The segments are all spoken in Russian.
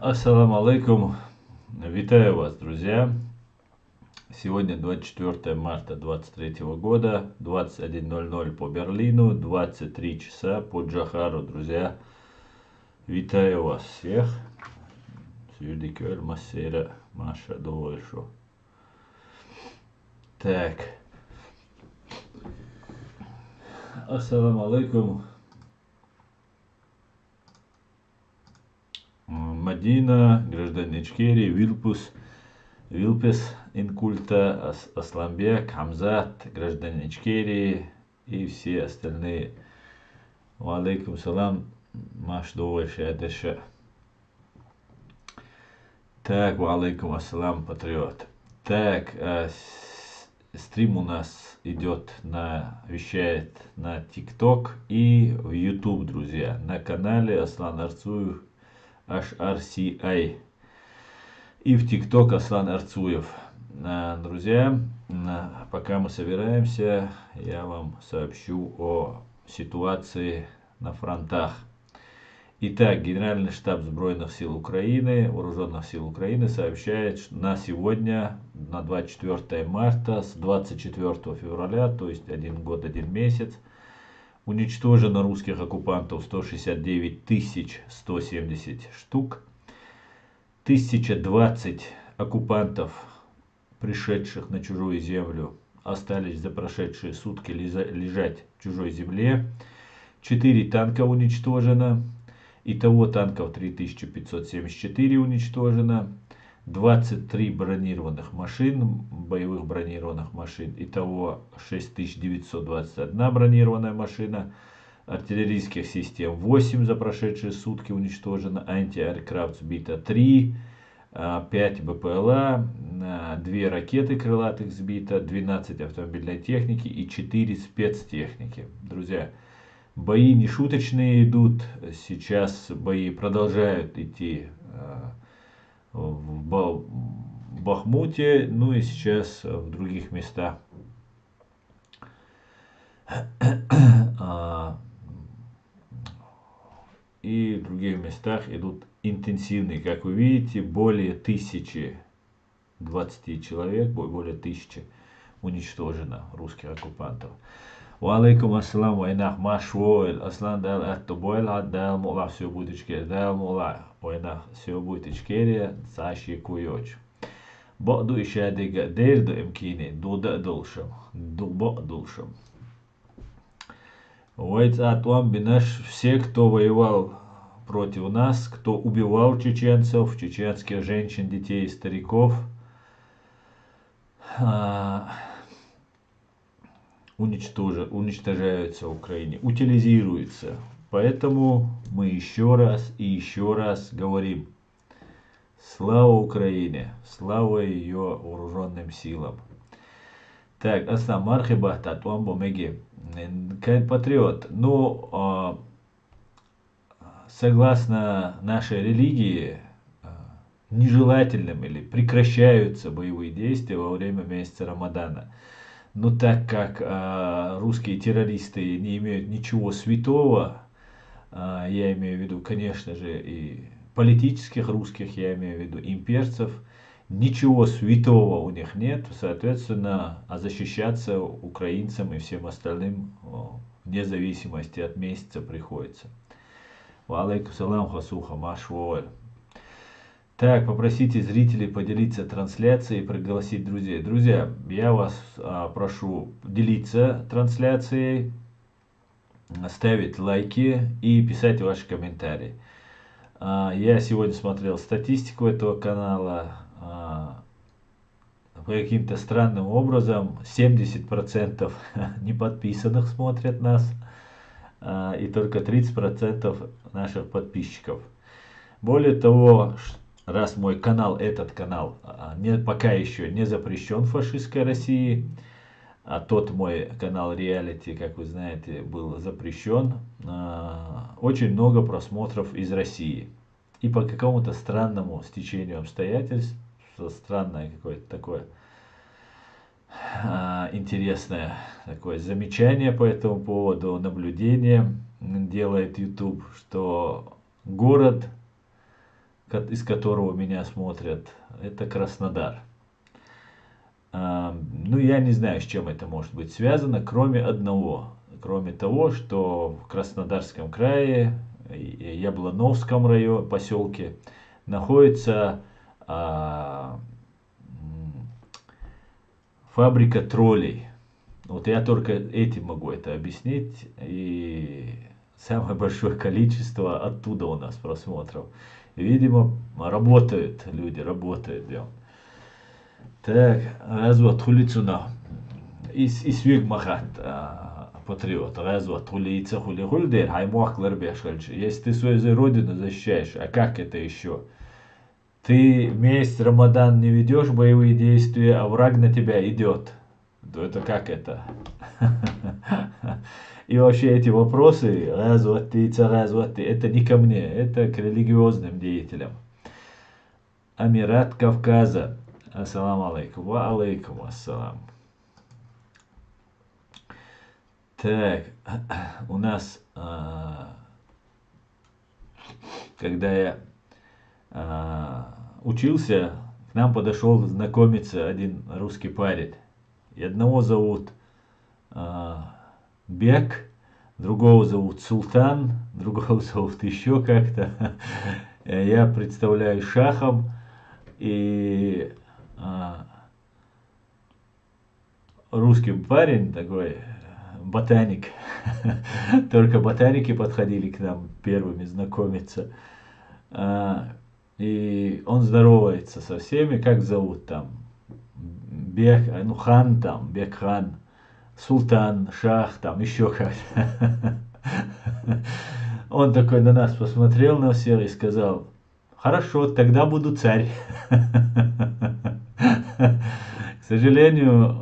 Ассаламу алейкум. Витаю вас, друзья. Сегодня 24 марта 2023 года, 21:00 по Берлину, 23 часа по Джохару, друзья. Витаю вас всех. Сюдикель Массера Маша Довольшо. Так. Ассаламу алейкум. Мадина, гражданин Ичкерии, Вилпес, Инкульта, Асламбек, Хамзат, гражданин Ичкерии и все остальные. Валейкум салам, Маш Довольше Адеша. Так, валейкум ассалам, патриот. Так, стрим у нас вещает на ТикТок и в YouTube, друзья, на канале Аслан Арцуев HRCI и в ТикТок Аслан Арцуев. Друзья, пока мы собираемся, я вам сообщу о ситуации на фронтах. Итак, Генеральный штаб Збройных сил Украины, Вооруженных сил Украины сообщает, что на сегодня, на 24 марта, с 24 февраля, то есть 1 год, 1 месяц, уничтожено русских оккупантов 169 170 штук, 1020 оккупантов, пришедших на чужую землю, остались за прошедшие сутки лежать в чужой земле, 4 танка уничтожено, итого танков 3574 уничтожено, 23 бронированных машин, боевых бронированных машин, итого 6921 бронированная машина, артиллерийских систем 8 за прошедшие сутки уничтожено, антиаэркрафт сбито 3, 5 БПЛА, 2 ракеты крылатых сбито, 12 автомобильной техники и 4 спецтехники. Друзья, бои не шуточные идут, сейчас бои продолжают идти в Бахмуте, ну и сейчас в других местах. И в других местах идут интенсивные, как вы видите, более 1020 человек, более 1000 уничтожено русских оккупантов. Валейкум ассалам, войнах машвоэль, аслан дал аттобоэль, дал мула, все будет ичкерия, дал мула, войнах, все будет ичкерия, саши куйоч. Баду ишадига, дерду эмкини, дуда дулшам, дуба дулшам. Войц атуам бинаш, все, кто воевал против нас, кто убивал чеченцев, чеченских женщин, детей и стариков, уничтожаются в Украине, утилизируются. Поэтому мы еще раз и еще раз говорим: слава Украине, слава ее вооруженным силам. Так, аслам мархаба, татуам бомеги. Патриот, ну, согласно нашей религии, нежелательным или прекращаются боевые действия во время месяца Рамадана. Но так как русские террористы не имеют ничего святого, я имею в виду, конечно же, и политических русских, я имею в виду имперцев, ничего святого у них нет, соответственно, защищаться украинцам и всем остальным вне зависимости от месяца приходится. Валейкум салам, хасуха, машволь. Так, попросите зрителей поделиться трансляцией и пригласить друзей. Друзья, я вас прошу делиться трансляцией, ставить лайки и писать ваши комментарии. Я сегодня смотрел статистику этого канала. По каким-то странным образом 70% неподписанных смотрят нас и только 30% наших подписчиков. Более того, раз мой канал, этот канал, пока еще не запрещен в фашистской России, а тот мой канал реалити, как вы знаете, был запрещен, очень много просмотров из России. И по какому-то странному стечению обстоятельств, странное какое-то такое интересное такое замечание по этому поводу, наблюдение делает YouTube, что город из которого меня смотрят, это Краснодар. Ну, я не знаю, с чем это может быть связано, кроме одного. Кроме того, что в Краснодарском крае, Яблоновском районе, поселке, находится фабрика троллей. Вот я только этим могу это объяснить. И самое большое количество оттуда у нас просмотров. И, видимо, работают люди, работают. Да. Так, развод улицуна. Исвиг махат патриот. Развод улица хулигульдер. Хаймуах ларбешальч. Если ты свою родину защищаешь, а как это еще? Ты месяц Рамадан не ведешь боевые действия, а враг на тебя идет. То это как это? И вообще эти вопросы, это не ко мне, это к религиозным деятелям. Амират Кавказа. Ассаламу алейкум. Ва алейкум ассалам. Так, у нас, когда я учился, к нам подошел знакомиться один русский парень. И одного зовут Бек, другого зовут Султан, другого зовут еще как-то. Я представляю шахом. И русский парень такой, ботаник. Только ботаники подходили к нам первыми знакомиться. И он здоровается со всеми, как зовут там. Бек, ну хан там, Бекхан, Султан, Шах там, еще как-то. Он такой на нас посмотрел на всех и сказал: хорошо, тогда буду царь. К сожалению,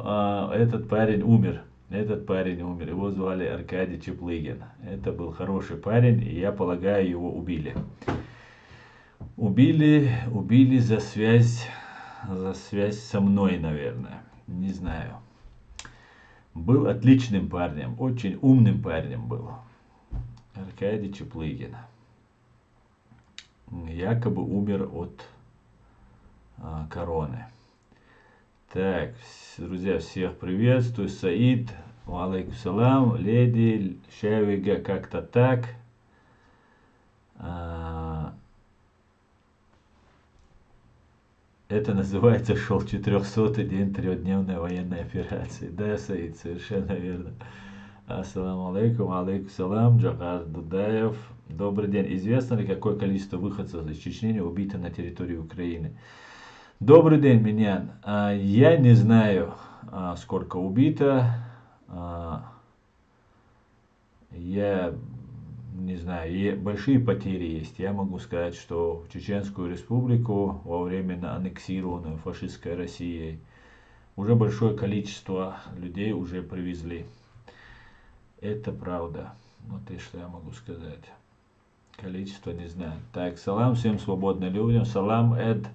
этот парень умер. Его звали Аркадий Чаплыгин. Это был хороший парень, и я полагаю, его убили. Убили за связь со мной, наверное. Не знаю. Был отличным парнем, очень умным парнем был. Аркадий Чаплыгин. Якобы умер от короны. Так, друзья, всех приветствую. Саид, алейкум салам, леди, Шевига, как-то так. Это называется шел 400-й день трехдневной военной операции. Да, Саид, совершенно верно. Ассаламу алейкум, алейкум салам, Джахар Дудаев. Добрый день. Известно ли, какое количество выходцев из Чечни убито на территории Украины? Добрый день, Миньян. Я не знаю, сколько убито. Я не знаю, большие потери есть. Я могу сказать, что в Чеченскую республику во время аннексированной фашистской Россией уже большое количество людей уже привезли. Это правда. Вот и что я могу сказать. Количество не знаю. Так, салам всем свободным людям. Салам, Эд.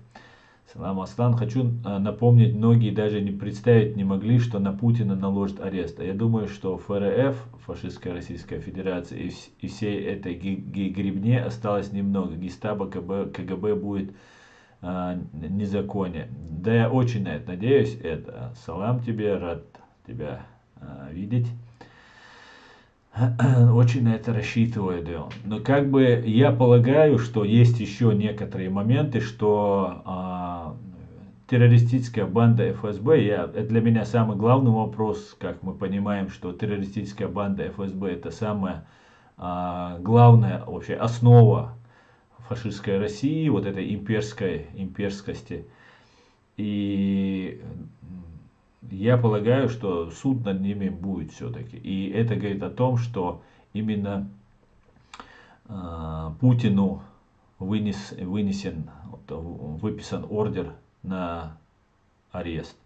Салам, Аслан. Хочу напомнить, многие даже не представить не могли, что на Путина наложат арест. А я думаю, что ФРФ, фашистская Российская Федерация, и всей этой гребне осталось немного. Гестапо, КГБ будет незаконие. Да, я очень на это надеюсь. Это салам тебе, рад тебя видеть. Очень на это рассчитываю, да. Но как бы я полагаю, что есть еще некоторые моменты, что террористическая банда ФСБ, это для меня самый главный вопрос, как мы понимаем, что террористическая банда ФСБ это самая главная вообще основа фашистской России, вот этой имперскости. И я полагаю, что суд над ними будет все-таки. И это говорит о том, что именно Путину выписан ордер на арест.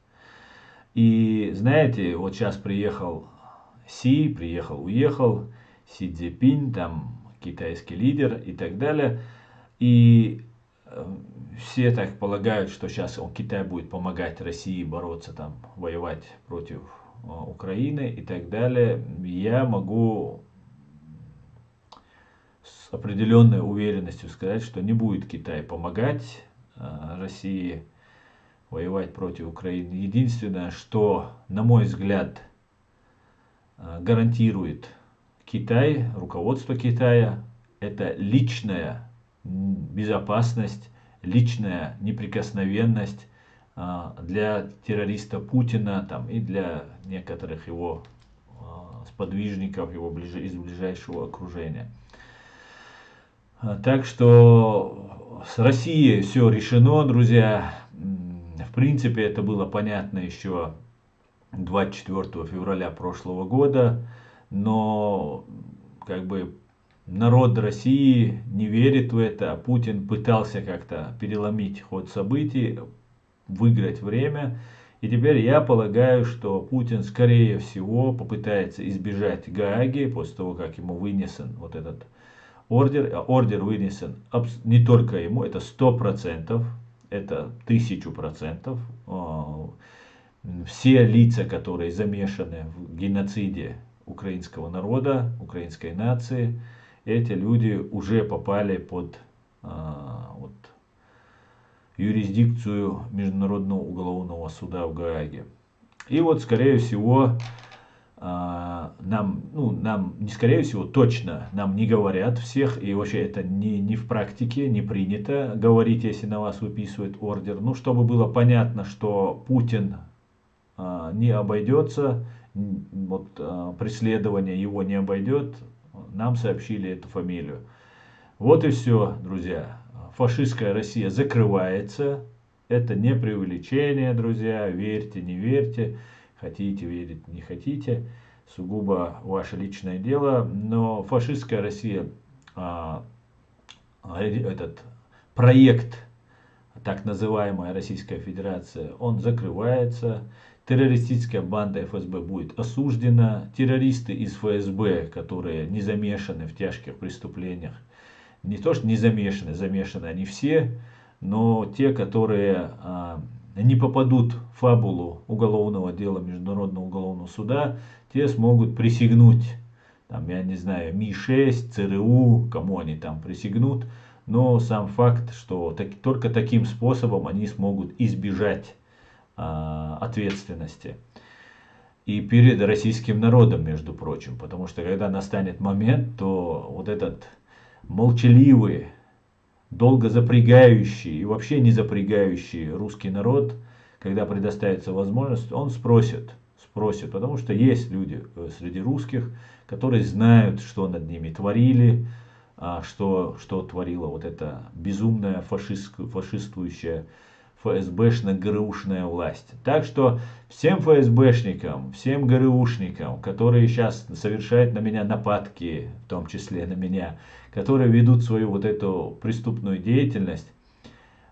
И знаете, вот сейчас приехал уехал, Си Цзиньпин, там китайский лидер и так далее. И все так полагают, что сейчас Китай будет помогать России бороться, там, воевать против Украины и так далее. Я могу с определенной уверенностью сказать, что не будет Китай помогать России воевать против Украины. Единственное, что, на мой взгляд, гарантирует Китай, руководство Китая, это личная безопасность, личная неприкосновенность для террориста Путина там, и для некоторых его сподвижников его из ближайшего окружения. Так что с Россией все решено, друзья. В принципе, это было понятно еще 24 февраля прошлого года, но как бы народ России не верит в это. Путин пытался как-то переломить ход событий, выиграть время. И теперь я полагаю, что Путин, скорее всего, попытается избежать Гааги после того, как ему вынесен вот этот ордер. Ордер вынесен не только ему, это 100%, это 1000%. Все лица, которые замешаны в геноциде украинского народа, украинской нации, эти люди уже попали под юрисдикцию Международного уголовного суда в Гааге. И вот, скорее всего, нам не скорее всего, точно нам не говорят всех, и вообще это не в практике, не принято говорить, если на вас выписывают ордер. Ну, чтобы было понятно, что Путин не обойдется, вот, преследование его не обойдет, нам сообщили эту фамилию. Вот и все, друзья. Фашистская Россия закрывается. Это не преувеличение, друзья. Верьте, не верьте. Хотите верить, не хотите. Сугубо ваше личное дело. Но фашистская Россия, этот проект, так называемая Российская Федерация, он закрывается. Террористическая банда ФСБ будет осуждена. Террористы из ФСБ, которые не замешаны в тяжких преступлениях, не то что не замешаны, замешаны они все, но те, которые не попадут в фабулу уголовного дела Международного уголовного суда, те смогут присягнуть, там, я не знаю, Ми-6, ЦРУ, кому они там присягнут, но сам факт, что только таким способом они смогут избежать ответственности. И перед российским народом, между прочим, потому что когда настанет момент, то вот этот молчаливый, долго запрягающий и вообще не запрягающий русский народ, когда предоставится возможность, он спросит, потому что есть люди среди русских, которые знают, что над ними творили, что творила вот эта безумная фашистующая ФСБшно-ГРУшная власть. Так что всем ФСБшникам, всем ГРУшникам, которые сейчас совершают на меня нападки, в том числе на меня, которые ведут свою вот эту преступную деятельность,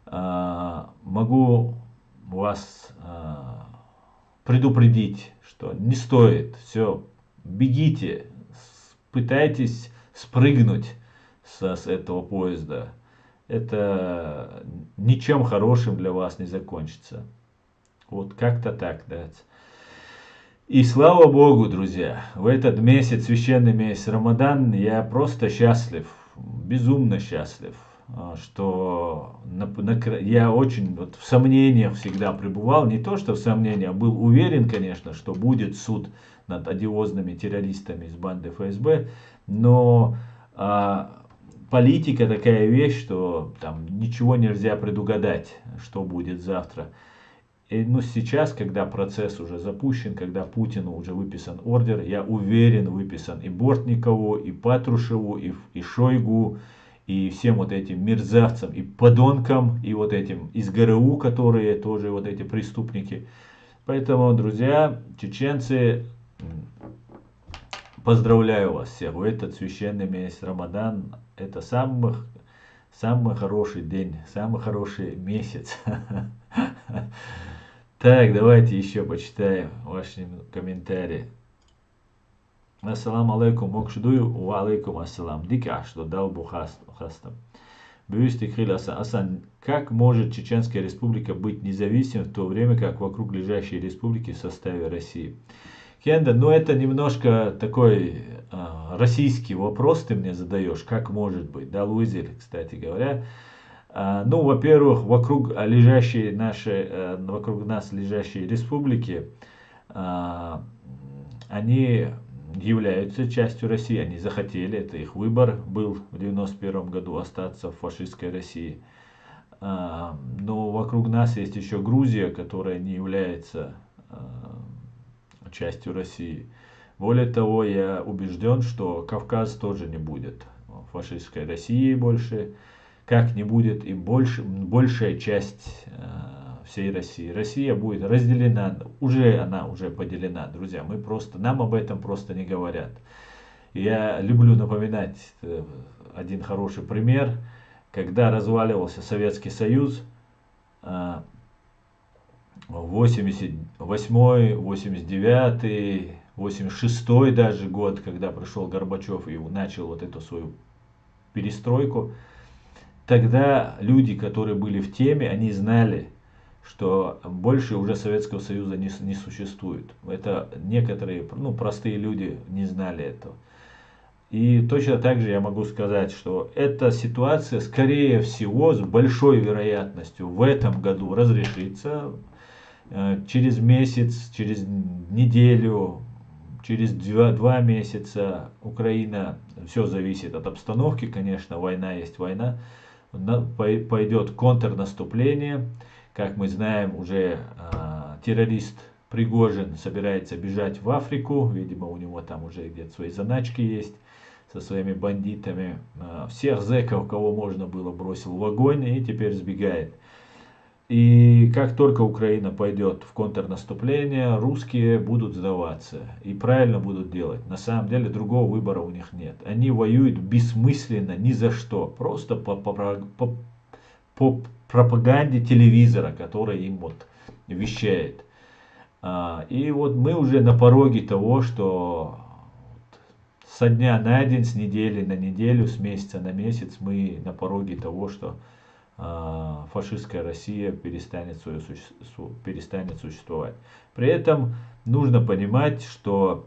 могу вас предупредить, что не стоит. Все, бегите, пытайтесь спрыгнуть с этого поезда. Это ничем хорошим для вас не закончится. Вот как-то так, да. И слава Богу, друзья, в этот месяц, священный месяц Рамадан, я просто счастлив, безумно счастлив, что я очень вот в сомнениях всегда пребывал, не то что в сомнениях, был уверен, конечно, что будет суд над одиозными террористами из банды ФСБ, но политика такая вещь, что там ничего нельзя предугадать, что будет завтра. Но сейчас, когда процесс уже запущен, когда Путину уже выписан ордер, я уверен, выписан и Бортникову, и Патрушеву, и Шойгу, и всем вот этим мерзавцам, и подонкам, и вот этим из ГРУ, которые тоже вот эти преступники. Поэтому, друзья, чеченцы, поздравляю вас всех в этот священный месяц Рамадан. Это самый хороший день, самый хороший месяц. Так, давайте еще почитаем ваши комментарии. Ассаламу алейкум, мокшдую, ва алейкум ассалам. Дика, что дал Бухастам. Бюстик Хиласа Асан, как может Чеченская республика быть независимой в то время, как вокруг лежащие республики в составе России? Кенда, ну это немножко такой российский вопрос ты мне задаешь, как может быть, да, Луизель, кстати говоря. Ну, во-первых, вокруг нас лежащие республики, они являются частью России, они захотели, это их выбор был в 91 году остаться в фашистской России. Но вокруг нас есть еще Грузия, которая не является частью России. Более того, я убежден, что Кавказ тоже не будет фашистской России больше, как не будет и большая часть всей России. Россия будет разделена, она уже поделена, друзья. Нам об этом просто не говорят. Я люблю напоминать один хороший пример, когда разваливался Советский Союз, 88, 89, 86 даже год, когда пришел Горбачев и начал вот эту свою перестройку, тогда люди, которые были в теме, они знали, что больше уже Советского Союза не существует. Это некоторые, простые люди не знали этого. И точно так же я могу сказать, что эта ситуация, скорее всего, с большой вероятностью в этом году разрешится. Через месяц, через неделю, через 2 месяца Украина, все зависит от обстановки, конечно, война есть война, пойдет контрнаступление. Как мы знаем, уже террорист Пригожин собирается бежать в Африку, видимо, у него там уже где-то свои заначки есть со своими бандитами. Всех зэков, кого можно было, бросил в огонь и теперь сбегает. И как только Украина пойдет в контрнаступление, русские будут сдаваться. И правильно будут делать. На самом деле другого выбора у них нет. Они воюют бессмысленно, ни за что. Просто по пропаганде телевизора, который им вот вещает. И вот мы уже на пороге того, что со дня на день, с недели на неделю, с месяца на месяц мы на пороге того, что фашистская Россия перестанет существовать. При этом нужно понимать, что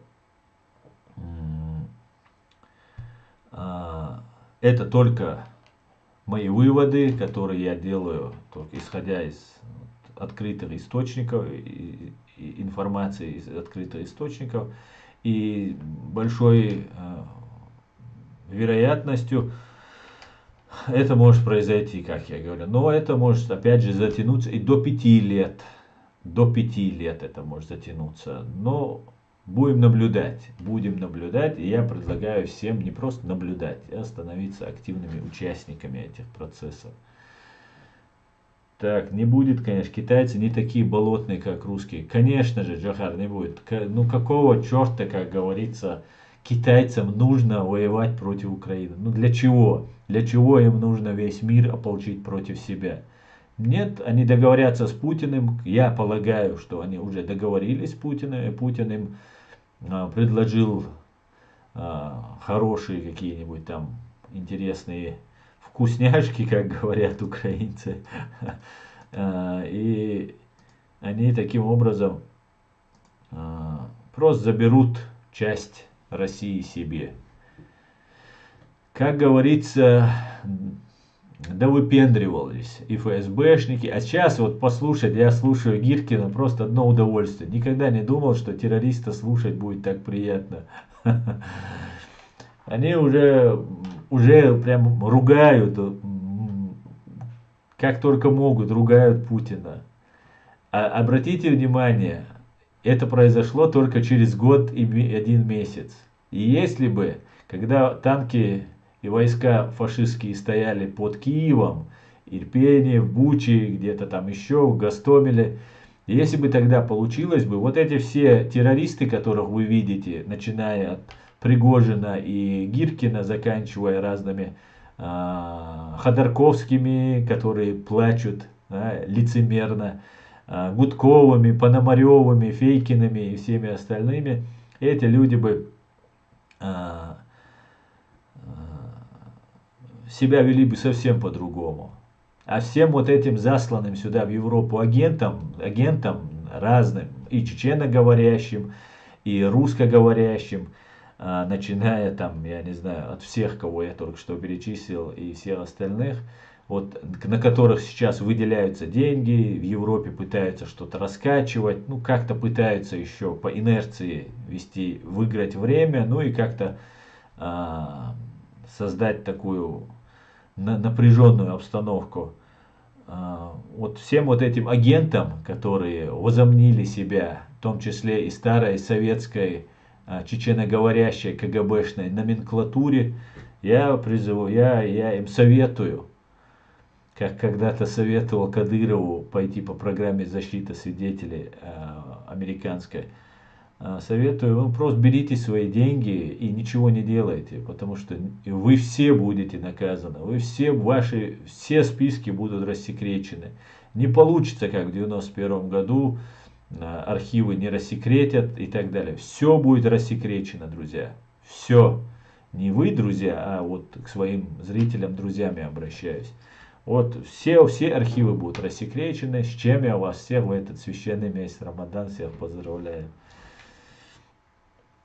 это только мои выводы, которые я делаю, только исходя из открытых источников, информации из открытых источников, и большой вероятностью это может произойти, как я говорю. Но это может, опять же, затянуться и до 5 лет. До 5 лет это может затянуться. Но будем наблюдать. Будем наблюдать. И я предлагаю всем не просто наблюдать, а становиться активными участниками этих процессов. Так, не будет, конечно, китайцы не такие болотные, как русские. Конечно же, Джохар, не будет. Ну какого черта, как говорится, китайцам нужно воевать против Украины? Ну для чего? Для чего им нужно весь мир ополчить против себя? Нет, они договорятся с Путиным. Я полагаю, что они уже договорились с Путиным. И Путин им предложил хорошие какие-нибудь там интересные вкусняшки, как говорят украинцы. И они таким образом просто заберут часть России себе. Как говорится, да выпендривались и ФСБшники. А сейчас вот послушать, я слушаю Гиркина, просто одно удовольствие. Никогда не думал, что террориста слушать будет так приятно. Они уже прям ругают, как только могут, ругают Путина. Обратите внимание, это произошло только через год и 1 месяц. И если бы, когда танки и войска фашистские стояли под Киевом, Ирпене, в Буче, где-то там еще, в Гостомеле, если бы тогда получилось бы, вот эти все террористы, которых вы видите, начиная от Пригожина и Гиркина, заканчивая разными Ходорковскими, которые плачут лицемерно, Гудковыми, Пономаревыми, Фейкиными и всеми остальными, эти люди бы себя вели бы совсем по-другому. А всем вот этим засланным сюда в Европу агентам разным, и чеченоговорящим, и русскоговорящим, начиная там, я не знаю, от всех, кого я только что перечислил, и всех остальных, вот, на которых сейчас выделяются деньги, в Европе пытаются что-то раскачивать, ну как-то пытаются еще по инерции вести, выиграть время, ну и как-то создать такую напряженную обстановку. Вот всем вот этим агентам, которые возомнили себя, в том числе и старой советской чеченоговорящей КГБшной номенклатуре, я призываю, я им советую, как когда-то советовал Кадырову пойти по программе защиты свидетелей американской, советую, ну, просто берите свои деньги и ничего не делайте, потому что вы все будете наказаны, вы все, ваши все списки будут рассекречены. Не получится, как в 91 году, архивы не рассекретят и так далее. Все будет рассекречено, друзья. Все. Не вы, друзья, а вот к своим зрителям, друзьям я обращаюсь. Вот все архивы будут рассекречены, с чем я вас всех в этот священный месяц Рамадан всех поздравляю.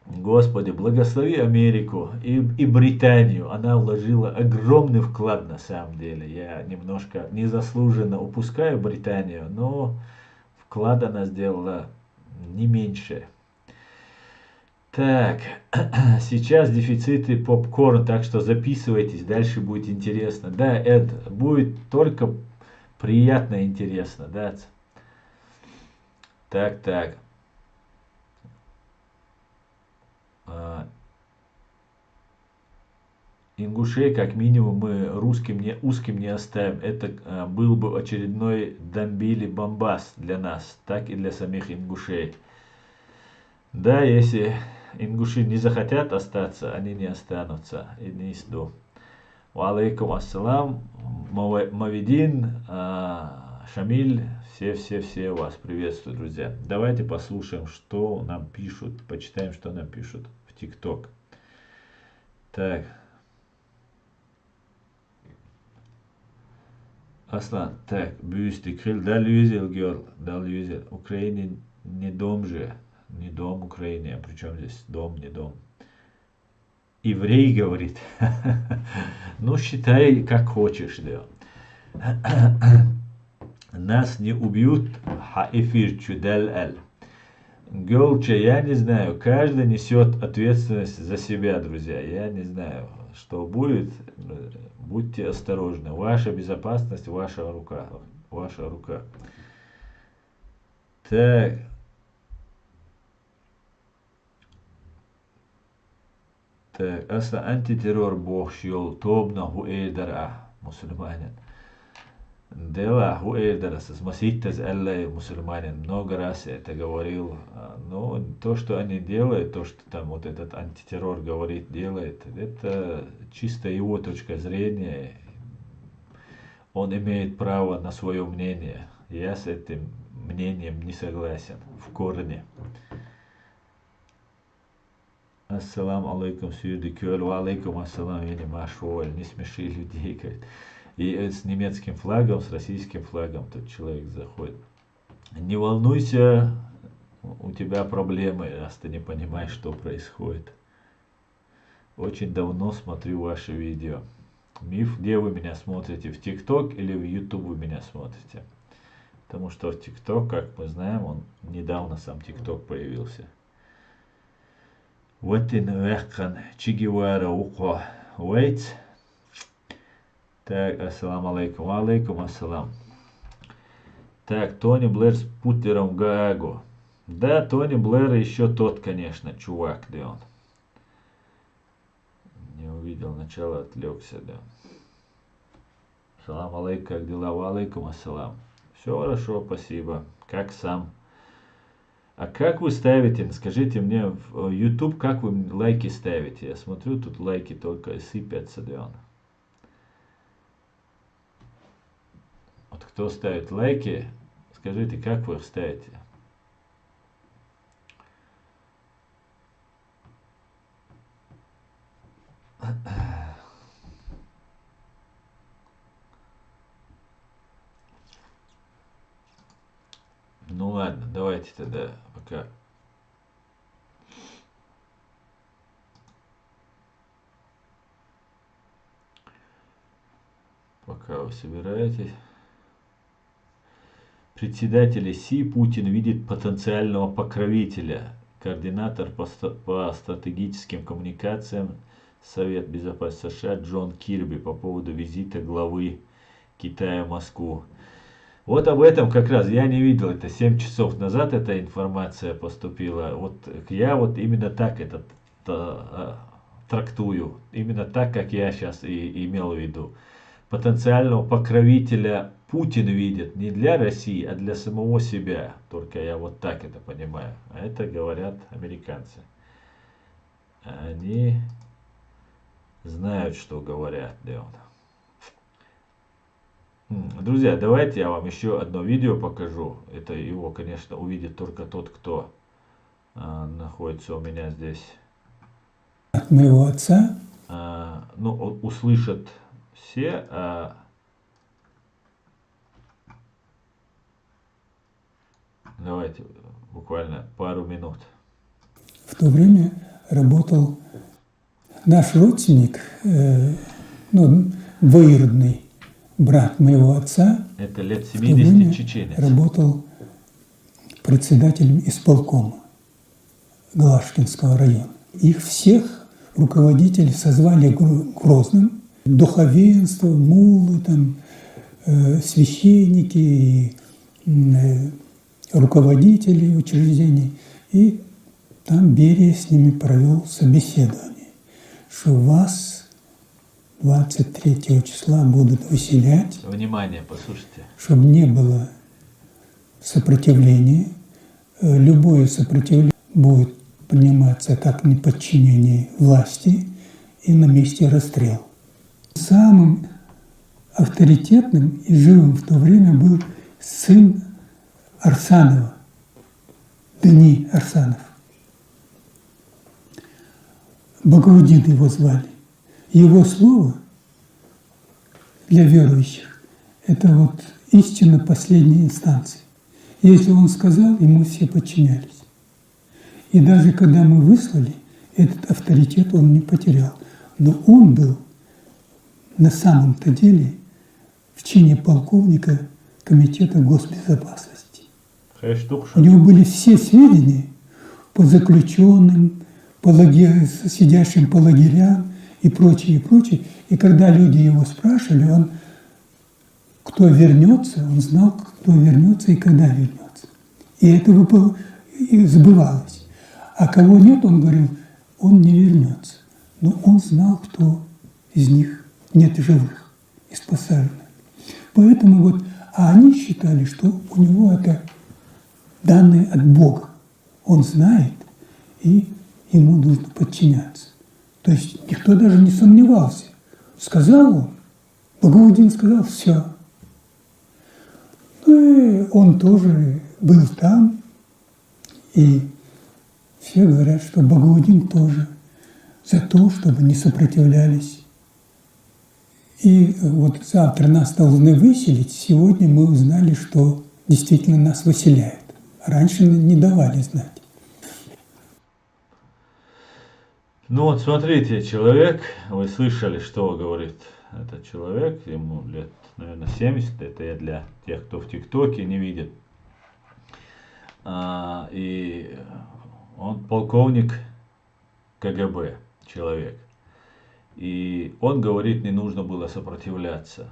Господи, благослови Америку и Британию. Она вложила огромный вклад на самом деле. Я немножко незаслуженно упускаю Британию, но вклад она сделала не меньше. Так, сейчас дефициты попкорн, так что записывайтесь, дальше будет интересно. Да, Эд, будет только приятно и интересно, да. Так. Ингушей, как минимум, мы узким не оставим. Это был бы очередной Дамбили Бомбас для нас, так и для самих ингушей. Да, если ингуши не захотят остаться, они не останутся. И не сду. Ва алейкум ассалам, Мавидин, Шамиль, все вас приветствую, друзья. Давайте послушаем, что нам пишут, почитаем, что нам пишут в ТикТок. Так. Аслан, так, бюсти, крыл, да люзел, герл, да люзел. Украине не дом же, не дом Украине, а причем здесь дом, не дом. Еврей говорит. Ну, считай, как хочешь, да. Нас не убьют, ха эфир чудал аль. Гелче, я не знаю, каждый несет ответственность за себя, друзья. Я не знаю, что будет. Будьте осторожны. Ваша безопасность, ваша рука. Ваша рука. Так. Так, аса антитеррор бог шел тобна хуэдара мусульманин. Дела хуэдара с маситтаз аллай мусульманин. Много раз я это говорил. Но то, что они делают, то, что там вот этот антитеррор говорит, делает, это чисто его точка зрения. Он имеет право на свое мнение. Я с этим мнением не согласен в корне. Ассаламу алейкум, сюда кёль, ва алейкум ассалам, я не машволь, не смеши людей, говорит. И с немецким флагом, с российским флагом тот человек заходит. Не волнуйся, у тебя проблемы, раз ты не понимаешь, что происходит. Очень давно смотрю ваши видео. Миф, где вы меня смотрите, в ТикТок или в Ютуб вы меня смотрите? Потому что в ТикТок, как мы знаем, он недавно сам ТикТок появился. Ватин вехан чигивара уко вейт. Так, ассаламу алейкум. Алейкум ассалам. Так, Тони Блэр с Путлером Гаагу. Да, Тони Блэр еще тот, конечно, чувак, где он. Не увидел начало, отвлекся, да. Салам алейкум, как дела? Ва алейкум ассалам. Все хорошо, спасибо. Как сам? А как вы ставите, скажите мне, в YouTube, как вы лайки ставите? Я смотрю, тут лайки только сыпятся, да. Вот кто ставит лайки, скажите, как вы их ставите? Ну ладно, давайте тогда пока пока вы собираетесь. Председатель Си Путин видит потенциального покровителя. Координатор по стратегическим коммуникациям Совет Безопасности США Джон Кирби по поводу визита главы Китая в Москву. Вот об этом как раз я не видел, это 7 часов назад эта информация поступила. Вот я вот именно так это трактую, именно так, как я сейчас и имел в виду. Потенциального покровителя Путин видит не для России, а для самого себя. Только я вот так это понимаю. А это говорят американцы. Они знают, что говорят, Леон. Друзья, давайте я вам еще одно видео покажу. Это его, конечно, увидит только тот, кто находится у меня здесь. От моего отца. Ну, услышат все. Давайте буквально пару минут. В то время работал наш родственник, двоюродный брат моего отца. Это лет 70 чеченец. Работал председателем исполкома Глашкинского района. Их всех руководителей созвали Грозным. Духовенство, муллы, священники, руководители учреждений. И там Берия с ними провел собеседование, что вас 23 числа будут выселять. Внимание, послушайте. Чтобы не было сопротивления. Любое сопротивление будет приниматься как неподчинение власти и на месте расстрел. Самым авторитетным и живым в то время был сын Арсанова, Дани Арсанов. Багаудин его звали. Его слово для верующих – это вот истина последней инстанции. Если он сказал, ему все подчинялись. И даже когда мы выслали, этот авторитет он не потерял. Но он был на самом-то деле в чине полковника Комитета госбезопасности. У него были все сведения по заключенным, по сидящим по лагерям и прочее, и прочее. И когда люди его спрашивали, он, кто вернется, он знал, кто вернется и когда вернется. И это сбывалось. А кого нет, он говорил, он не вернется. Но он знал, кто из них нет живых, из посаженных. Поэтому вот, а они считали, что у него это данные от Бога. Он знает, и ему нужно подчиняться. То есть никто даже не сомневался. Сказал он, Багаудин сказал, все. Ну и он тоже был там, и все говорят, что Багаудин тоже за то, чтобы не сопротивлялись. И вот завтра нас должны выселить. Сегодня мы узнали, что действительно нас выселяют. Раньше не давали знать. Ну вот смотрите, человек, вы слышали, что говорит этот человек, ему лет, наверное, 70, это я для тех, кто в ТикТоке не видит. И он полковник КГБ, человек. И он говорит, не нужно было сопротивляться.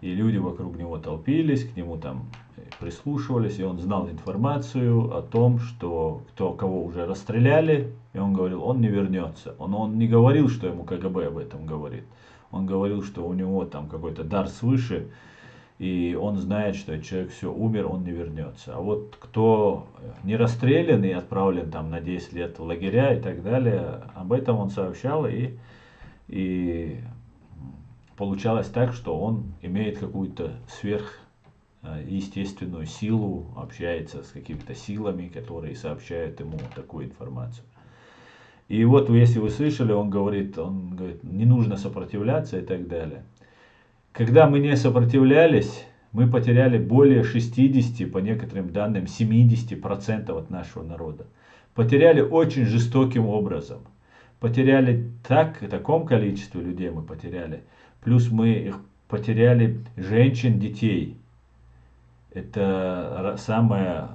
И люди вокруг него толпились, к нему там прислушивались, и он знал информацию о том, что кого уже расстреляли, и он говорил, он не вернется. Он не говорил, что ему КГБ об этом говорит. Он говорил, что у него там какой-то дар свыше, и он знает, что человек все умер, он не вернется. А вот кто не расстрелян и отправлен там на 10 лет в лагеря и так далее, об этом он сообщал, и получалось так, что он имеет какую-то сверхъестественную силу, общается с какими-то силами, которые сообщают ему такую информацию. И вот если вы слышали, он говорит, не нужно сопротивляться и так далее. Когда мы не сопротивлялись, мы потеряли более 60, по некоторым данным 70% от нашего народа. Потеряли очень жестоким образом. Потеряли в таком количестве людей мы потеряли. Плюс мы их потеряли, женщин, детей. Это самая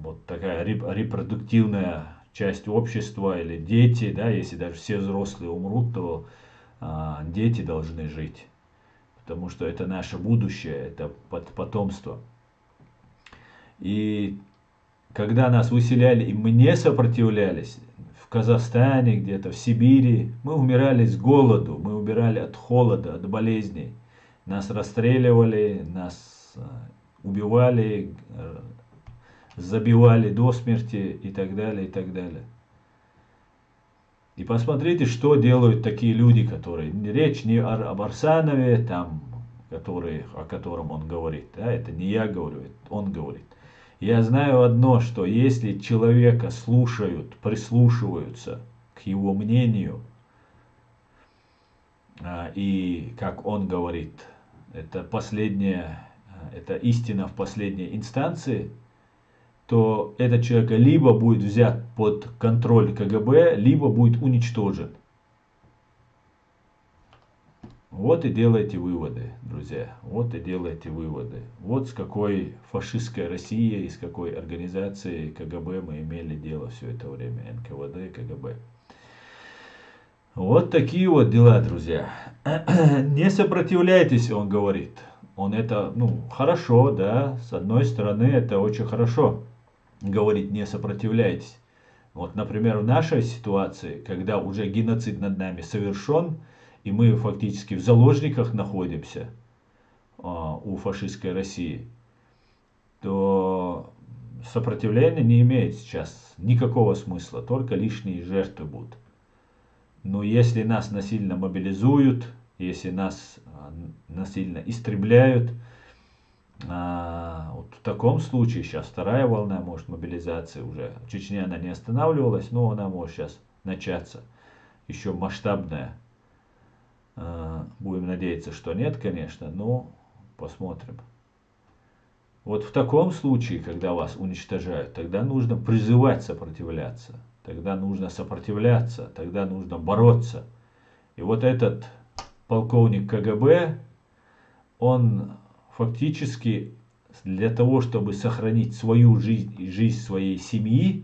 вот такая репродуктивная часть общества, или дети, да, если даже все взрослые умрут, то дети должны жить, потому что это наше будущее, это потомство. И когда нас выселяли, и мы не сопротивлялись, в Казахстане, где-то в Сибири, мы умирали с голоду, мы умирали от холода, от болезней. Нас расстреливали, нас убивали, забивали до смерти и так далее, и так далее. И посмотрите, что делают такие люди, которые... Речь не об Арсанове, там, о котором он говорит. Да, это не я говорю, это он говорит. Я знаю одно, что если человека слушают, прислушиваются к его мнению, и, как он говорит, это истина в последней инстанции, то этот человек либо будет взят под контроль КГБ, либо будет уничтожен. Вот и делайте выводы, друзья. Вот и делайте выводы. Вот с какой фашистской Россией, с какой организацией КГБ мы имели дело все это время. НКВД, КГБ. Вот такие вот дела, друзья. Не сопротивляйтесь, он говорит. Он это, хорошо, да. С одной стороны, это очень хорошо. Говорит, не сопротивляйтесь. Вот, например, в нашей ситуации, когда уже геноцид над нами совершен, и мы фактически в заложниках находимся у фашистской России, то сопротивление не имеет сейчас никакого смысла, только лишние жертвы будут. Но если нас насильно мобилизуют, если нас насильно истребляют, вот в таком случае сейчас вторая волна, может, мобилизации уже. В Чечне она не останавливалась, но она может сейчас начаться. Еще масштабная. Будем надеяться, что нет, конечно, но посмотрим. Вот в таком случае, когда вас уничтожают, тогда нужно призывать сопротивляться. Тогда нужно сопротивляться, тогда нужно бороться. И вот этот полковник КГБ, он фактически для того, чтобы сохранить свою жизнь и жизнь своей семьи,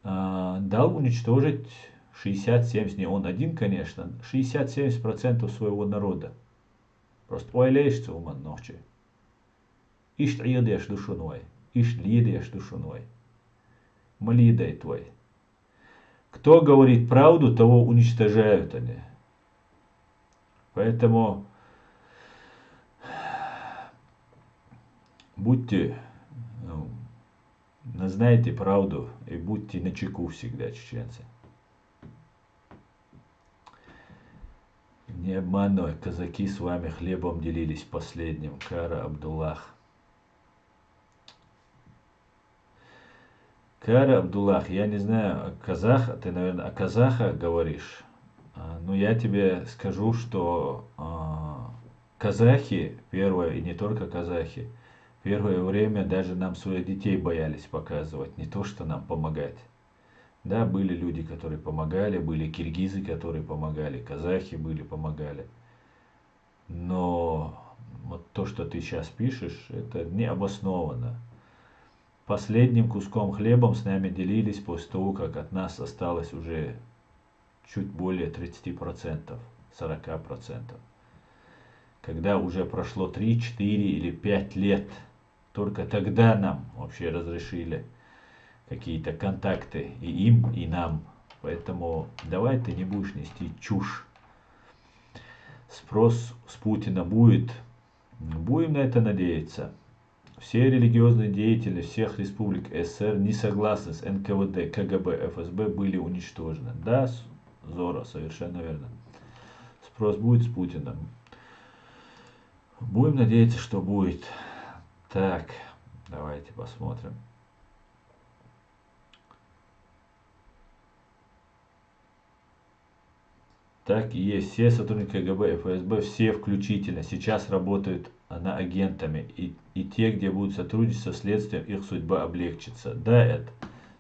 дал уничтожить 60-70, не он один, конечно, 60-70% своего народа. Просто ойлейшься уман ночи. Ишь едешь душуной, ишь едешь душуной. Малидай твой. Кто говорит правду, того уничтожают они. Поэтому будьте, знайте правду и будьте начеку всегда, чеченцы. Не обманывай, казаки с вами хлебом делились последним. Кара Абдуллах. Кара Абдуллах, я не знаю, казах, ты, наверное, о казахах говоришь. Но я тебе скажу, что казахи, первое, и не только казахи, первое время даже нам своих детей боялись показывать, не то что нам помогать. Да, были люди, которые помогали, были киргизы, которые помогали, казахи были, помогали. Но вот то, что ты сейчас пишешь, это не обоснованно. Последним куском хлебом с нами делились после того, как от нас осталось уже чуть более 30%, 40%. Когда уже прошло 3, 4 или 5 лет, только тогда нам вообще разрешили какие-то контакты и им, и нам. Поэтому давай ты не будешь нести чушь. Спрос с Путина будет. Будем на это надеяться. Все религиозные деятели всех республик СССР, не согласны с НКВД, КГБ, ФСБ, были уничтожены. Да, Зора, совершенно верно. Спрос будет с Путиным. Будем надеяться, что будет. Так, давайте посмотрим. Так и есть. Все сотрудники КГБ и ФСБ, все включительно, сейчас работают на агентами. И те, где будут сотрудничать со следствием, их судьба облегчится. Да, это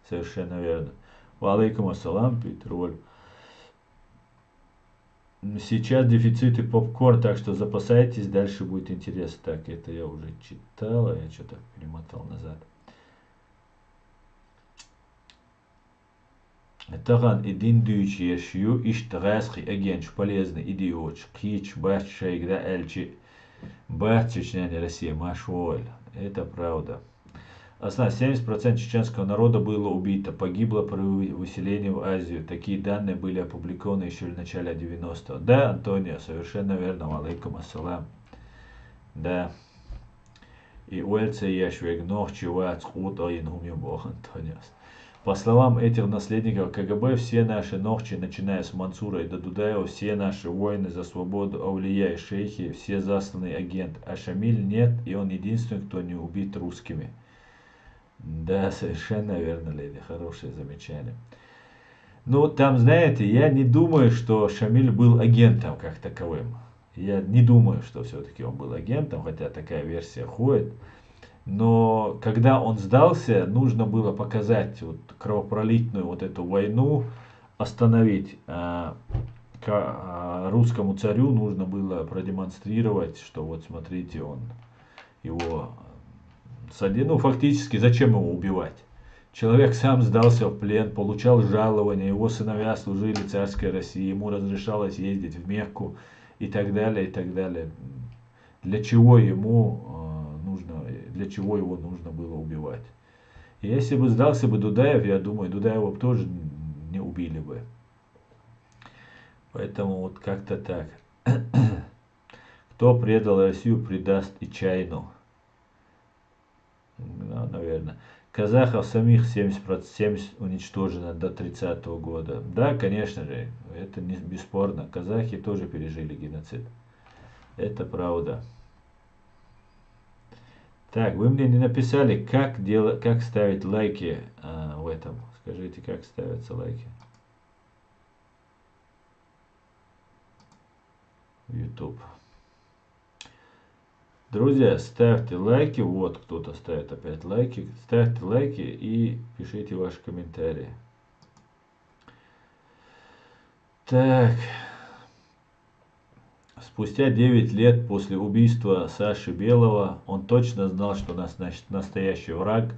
совершенно верно. Ва алейкум ассалам, Петроль. Сейчас дефицит и попкорн, так что запасайтесь, дальше будет интересно. Так, это я уже читал, а я что-то перемотал назад. Таган един дүйч yaşıyor, işte gazki агенч, полезный идиот, кич, бача, игра эльчи, бача, чечня, Россия, машволь. Это правда. Основа 70% чеченского народа было убито, погибло при выселении в Азию. Такие данные были опубликованы еще в начале 90-го. Да, Антонио, совершенно верно. Алейкум ассалам. Да. И уэльце яшвег ног чувак скут оин бог Антонио. По словам этих наследников КГБ, все наши ногчи, начиная с Мансура и до Дудаева, все наши воины за свободу, Аулия и шейхи, все засланный агент. А Шамиль нет, и он единственный, кто не убит русскими. Да, совершенно верно, леди. Хорошее замечание. Ну, там, знаете, я не думаю, что Шамиль был агентом как таковым. Я не думаю, что все-таки он был агентом, хотя такая версия ходит. Но когда он сдался, нужно было показать вот кровопролитную вот эту войну, остановить. Русскому царю нужно было продемонстрировать, что вот смотрите, он его ну, фактически, зачем его убивать? Человек сам сдался в плен, получал жалование, его сыновья служили царской России, ему разрешалось ездить в Мекку и так далее, и так далее. Для чего для чего его нужно было убивать? И если бы сдался бы Дудаев, я думаю, Дудаева тоже не убили бы. Поэтому вот как-то так. Кто предал Россию, предаст и Чайну. Ну, наверное. Казахов самих 70% уничтожено до 30-го года. Да, конечно же, это не бесспорно. Казахи тоже пережили геноцид. Это правда. Так, вы мне не написали, как ставить лайки в этом. Скажите, как ставятся лайки в YouTube. Друзья, ставьте лайки. Вот кто-то ставит опять лайки. Ставьте лайки и пишите ваши комментарии. Так. Спустя 9 лет после убийства Саши Белого он точно знал, что настоящий враг,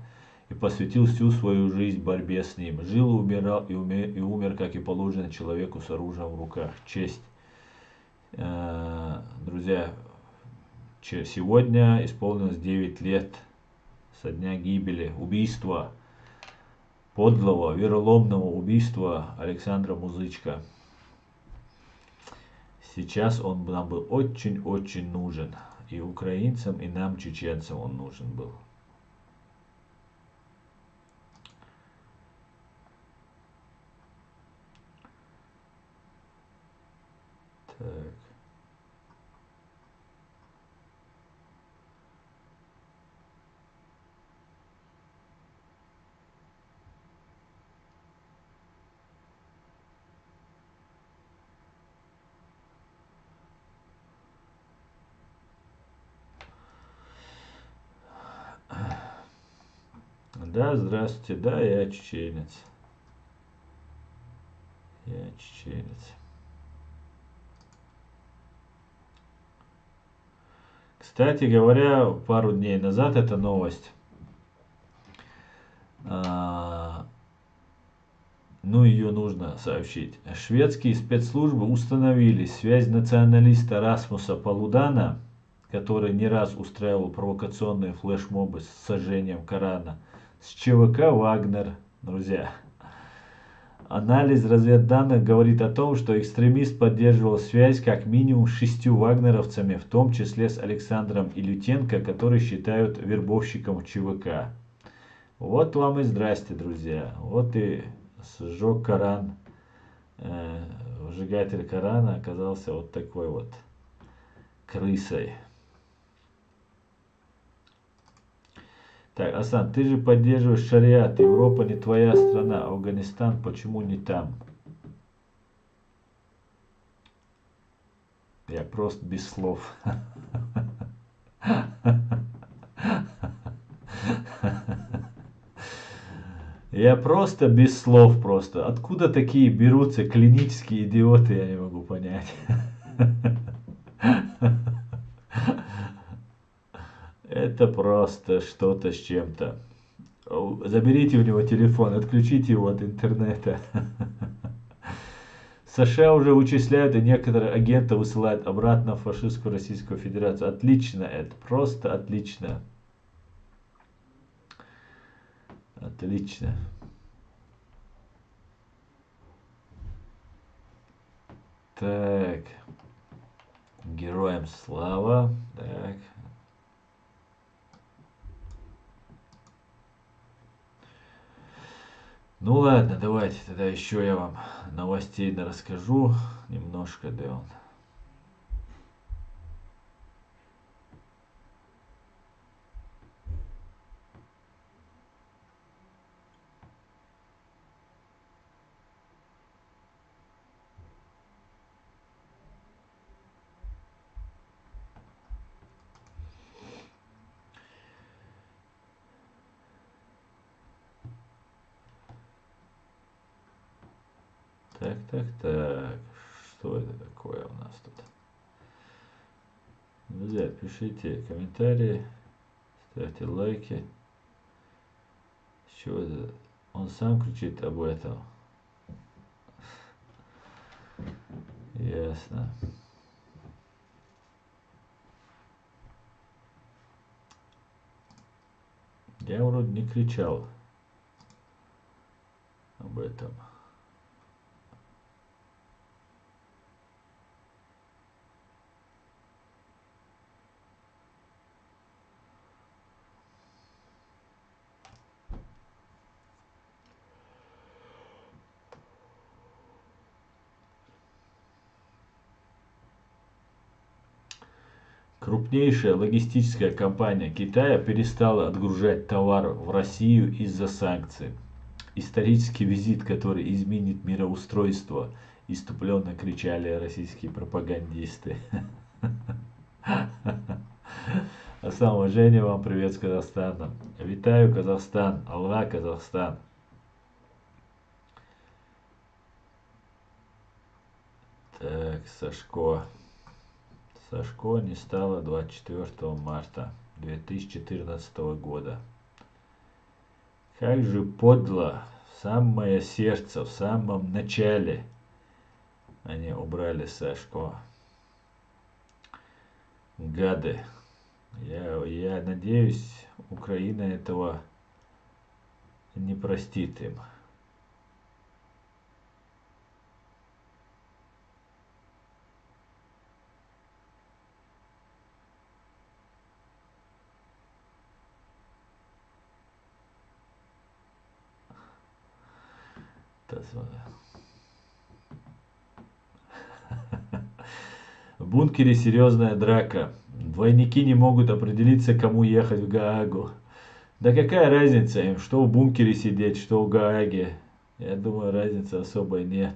и посвятил всю свою жизнь борьбе с ним. Жил, умирал и умер, как и положено человеку с оружием в руках. Честь. Друзья, сегодня исполнилось 9 лет со дня гибели, убийства, подлого, вероломного убийства Александра Музычка. Сейчас он нам был очень-очень нужен. И украинцам, и нам, чеченцам, он нужен был. Так. Да, здравствуйте, да, я чеченец. Я чеченец. Кстати говоря, пару дней назад эта новость. Ну, ее нужно сообщить. Шведские спецслужбы установили связь националиста Расмуса Палудана, который не раз устраивал провокационные флешмобы с сожжением Корана, с ЧВК «Вагнер». Друзья, анализ разведданных говорит о том, что экстремист поддерживал связь как минимум с 6 вагнеровцами, в том числе с Александром Илютенко, который считают вербовщиком ЧВК. Вот вам и здрасте, друзья. Вот и сжег Коран. Сжигатель Корана оказался вот такой вот крысой. Так, Асан, ты же поддерживаешь шариат. Европа не твоя страна. Афганистан почему не там? Я просто без слов. Я просто без слов просто. Откуда такие берутся клинические идиоты, я не могу понять. Это просто что-то с чем-то. Заберите у него телефон, отключите его от интернета. США уже вычисляют, и некоторые агенты высылают обратно в фашистскую Российскую Федерацию. Отлично, это просто отлично. Отлично. Так. Героям слава. Так. Ну ладно, давайте тогда еще я вам новостей расскажу немножко, да он. Так, так, так. Что это такое у нас тут? Друзья, пишите комментарии, ставьте лайки. С чего это? Он сам кричит об этом. Ясно. Я вроде не кричал об этом. Крупнейшая логистическая компания Китая перестала отгружать товар в Россию из-за санкций. Исторический визит, который изменит мироустройство, иступленно кричали российские пропагандисты. А самоуважение вам, привет с Казахстана. Витаю, Казахстан, Алла, Казахстан. Так, Сашко. Сашко не стало 24 марта 2014 года. Как же подло, в самое сердце, в самом начале они убрали Сашко. Гады. Я надеюсь, Украина этого не простит им. В бункере серьезная драка. Двойники не могут определиться, кому ехать в Гаагу. Да какая разница им, что в бункере сидеть, что в Гааге? Я думаю, разницы особой нет.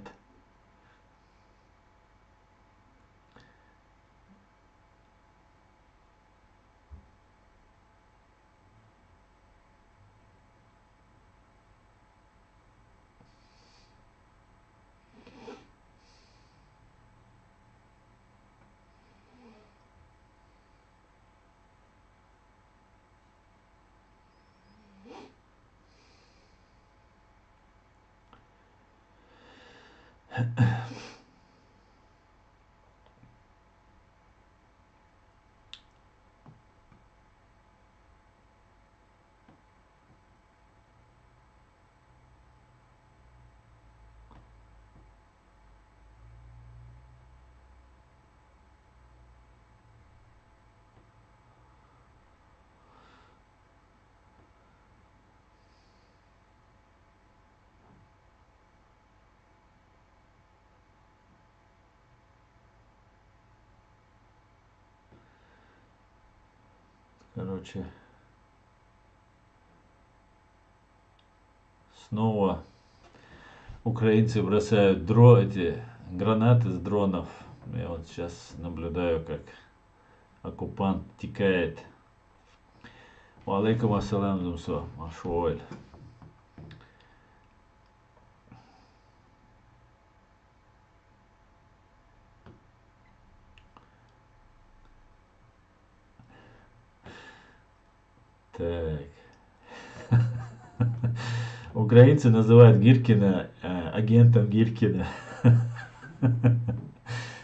Короче, снова украинцы бросают эти гранаты с дронов. Я вот сейчас наблюдаю, как оккупант текает. Валейкум ассалам, Зумсо, Машуэль. Так. Украинцы называют Гиркина агентом Гиркина.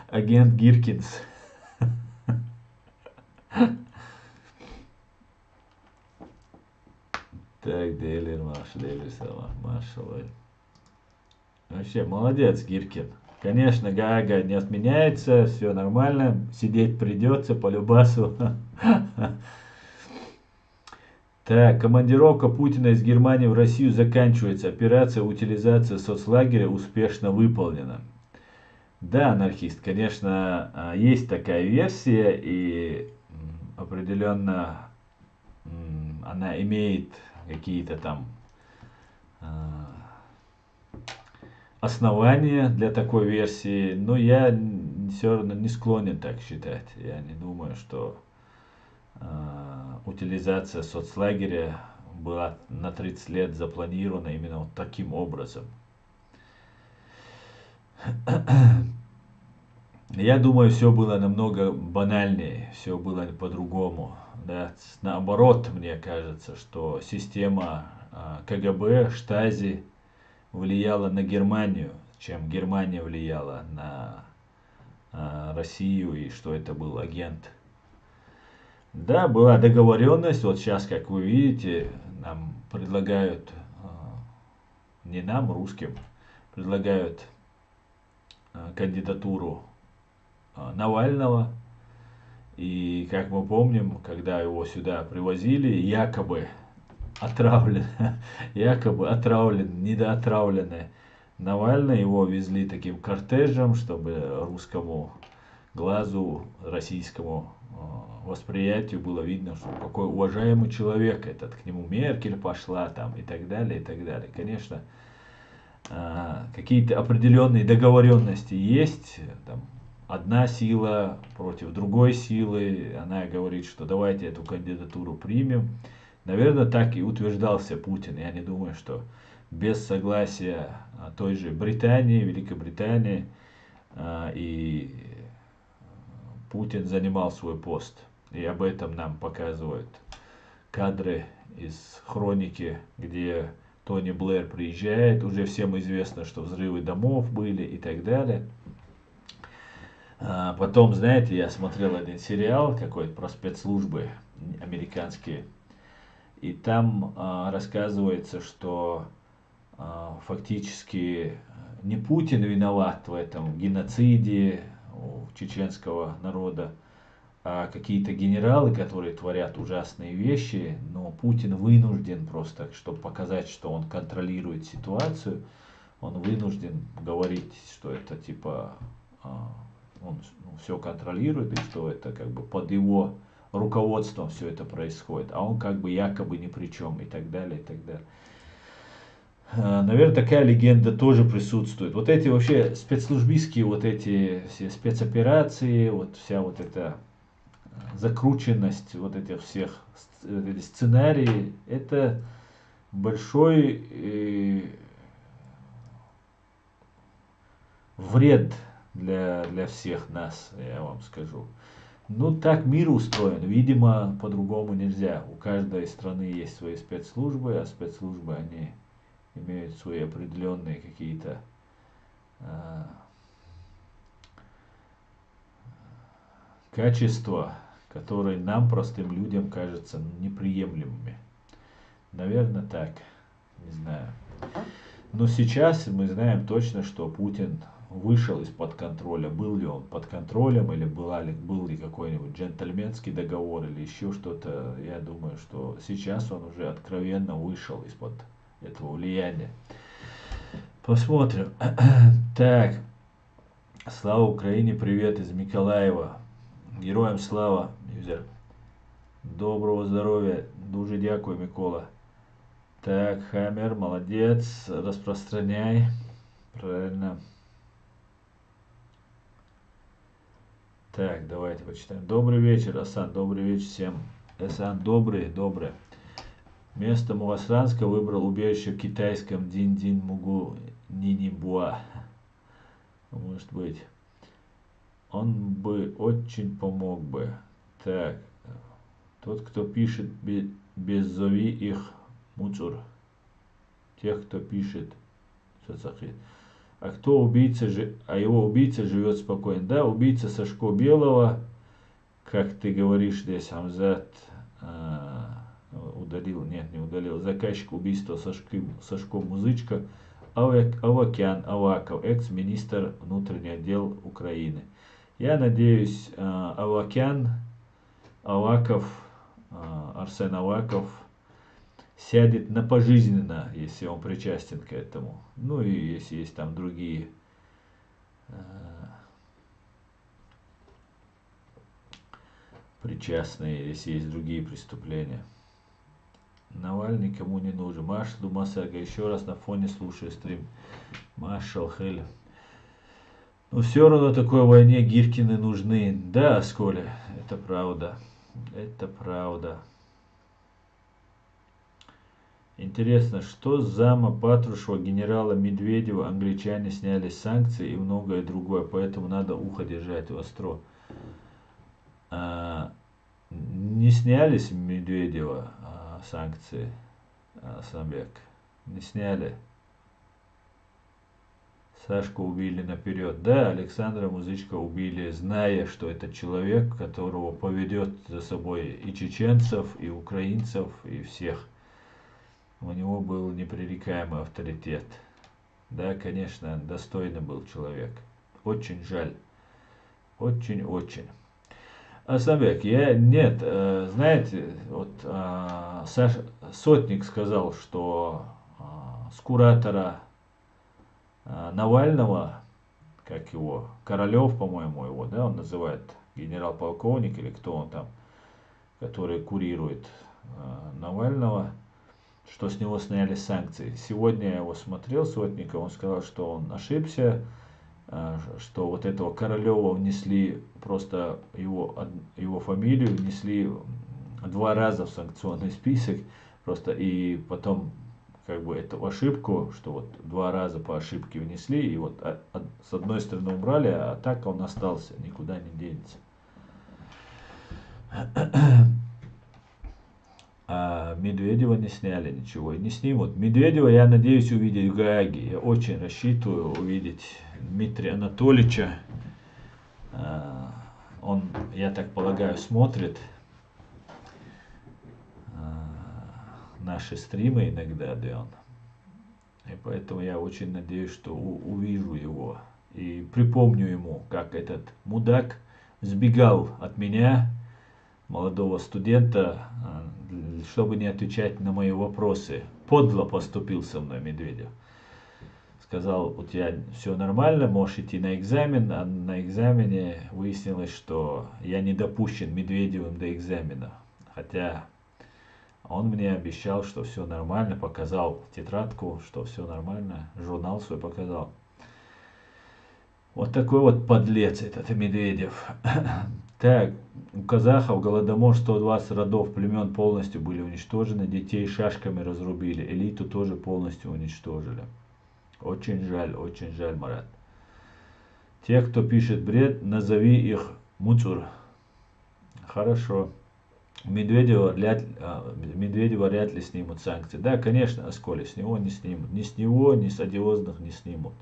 Агент Гиркинс. Так, Дейлер маршал. Вообще, молодец, Гиркин. Конечно, Гаага не отменяется, все нормально, сидеть придется по любасу. Так, командировка Путина из Германии в Россию заканчивается. Операция утилизации соцлагеря успешно выполнена. Да, анархист, конечно, есть такая версия, и определенно она имеет какие-то там основания для такой версии, но я все равно не склонен так считать. Я не думаю, что утилизация соцлагеря была на 30 лет запланирована именно вот таким образом. Я думаю, все было намного банальнее, все было по-другому. Да. Наоборот, мне кажется, что система КГБ, Штази влияла на Германию, чем Германия влияла на Россию, и что это был агент. Да, была договоренность, вот сейчас, как вы видите, нам предлагают, не нам, русским, предлагают кандидатуру Навального. И как мы помним, когда его сюда привозили, якобы отравлен, недоотравленный Навальный, его везли таким кортежем, чтобы русскому глазу, российскому восприятию было видно, что какой уважаемый человек этот, к нему Меркель пошла там и так далее, и так далее. Конечно, какие-то определенные договоренности есть, там, одна сила против другой силы, она говорит, что давайте эту кандидатуру примем. Наверное, так и утверждался Путин. Я не думаю, что без согласия той же Британии, Великобритании, и Путин занимал свой пост. И об этом нам показывают кадры из хроники, где Тони Блэр приезжает. Уже всем известно, что взрывы домов были и так далее. Потом, знаете, я смотрел один сериал какой-то про спецслужбы американские. И там рассказывается, что фактически не Путин виноват в этом геноциде чеченского народа, а какие-то генералы, которые творят ужасные вещи, но Путин вынужден просто, чтобы показать, что он контролирует ситуацию, он вынужден говорить, что это типа он все контролирует и что это как бы под его руководством все это происходит, а он как бы якобы ни при чем и так далее, и так далее. Наверное, такая легенда тоже присутствует. Вот эти вообще спецслужбистские вот эти все спецоперации, вот вся вот эта закрученность вот этих всех сценарий, это большой вред для всех нас, я вам скажу. Ну, так мир устроен. Видимо, по-другому нельзя. У каждой страны есть свои спецслужбы, а спецслужбы, они имеют свои определенные какие-то качества, которые нам, простым людям, кажутся неприемлемыми. Наверное, так. Не знаю. Но сейчас мы знаем точно, что Путин вышел из-под контроля. Был ли он под контролем, или был ли какой-нибудь джентльменский договор, или еще что-то. Я думаю, что сейчас он уже откровенно вышел из-под этого влияния. Посмотрим. Так. Слава Украине, привет из Миколаева. Героям слава, юзер. Доброго здоров'я. Дуже дякую, Микола. Так, Хаммер, молодец. Распространяй. Правильно. Так, давайте почитаем. Добрый вечер, Асан. Добрый вечер всем. Асан, добрый. Место Муасранска выбрал убежище в китайском Дин-Дин Мугу Нинибуа. Может быть. Он бы очень помог бы. Так. Тот, кто пишет беззови их муцур. Тех, кто пишет соцсети. А кто убийца, а его убийца живет спокойно. Да, убийца Сашко Белого, как ты говоришь здесь, Хамзат удалил, нет, не удалил, заказчик убийства Сашко Музычка, Авакян Аваков, экс-министр внутренних дел Украины. Я надеюсь, Арсен Аваков сядет на пожизненно, если он причастен к этому. Ну и если есть там другие причастные, если есть другие преступления. Навальный никому не нужен. Маш Думасага, еще раз на фоне слушаю стрим. Машал Хель. Но все равно такой войне Гиркины нужны. Да, Сколя, это правда. Это правда. Интересно, что с зама Патрушева генерала Медведева англичане сняли санкции и многое другое, поэтому надо ухо держать востро. Не сняли с Медведева санкции, Самбек? Не сняли. Сашку убили наперед. Да, Александра Музычка убили, зная, что это человек, которого поведет за собой и чеченцев, и украинцев, и всех. У него был непререкаемый авторитет. Да, конечно, достойный был человек. Очень жаль. Очень-очень. Асамбек, знаете, вот Сотник сказал, что с куратора Навального, как его, Королев, по-моему, его, да, он называет, генерал-полковник или кто он там, который курирует Навального, что с него сняли санкции. Сегодня я его смотрел, Сотника, он сказал, что он ошибся, что вот этого Королева внесли, просто его фамилию внесли 2 раза в санкционный список, просто и потом как бы эту ошибку, что вот 2 раза по ошибке внесли, и вот с одной стороны убрали, а так он остался, никуда не денется. А Медведева не сняли ничего, и не снимут. Медведева, я надеюсь, увидеть в Гааге. Я очень рассчитываю увидеть Дмитрия Анатольевича. Он, я так полагаю, смотрит наши стримы иногда, да, он. И поэтому я очень надеюсь, что увижу его. И припомню ему, как этот мудак сбегал от меня, молодого студента, чтобы не отвечать на мои вопросы. Подло поступил со мной Медведев. Сказал, у тебя все нормально, можешь идти на экзамен, а на экзамене выяснилось, что я не допущен Медведевым до экзамена. Хотя он мне обещал, что все нормально, показал тетрадку, что все нормально, журнал свой показал. Вот такой вот подлец этот Медведев. Так, у казахов Голодомор 120 родов племен полностью были уничтожены, детей шашками разрубили, элиту тоже полностью уничтожили. Очень жаль, Марат. Те, кто пишет бред, назови их муцур. Хорошо. Медведева вряд ли снимут санкции. Да, конечно, Осколи, с него не снимут. Ни с него, ни с одиозных не снимут.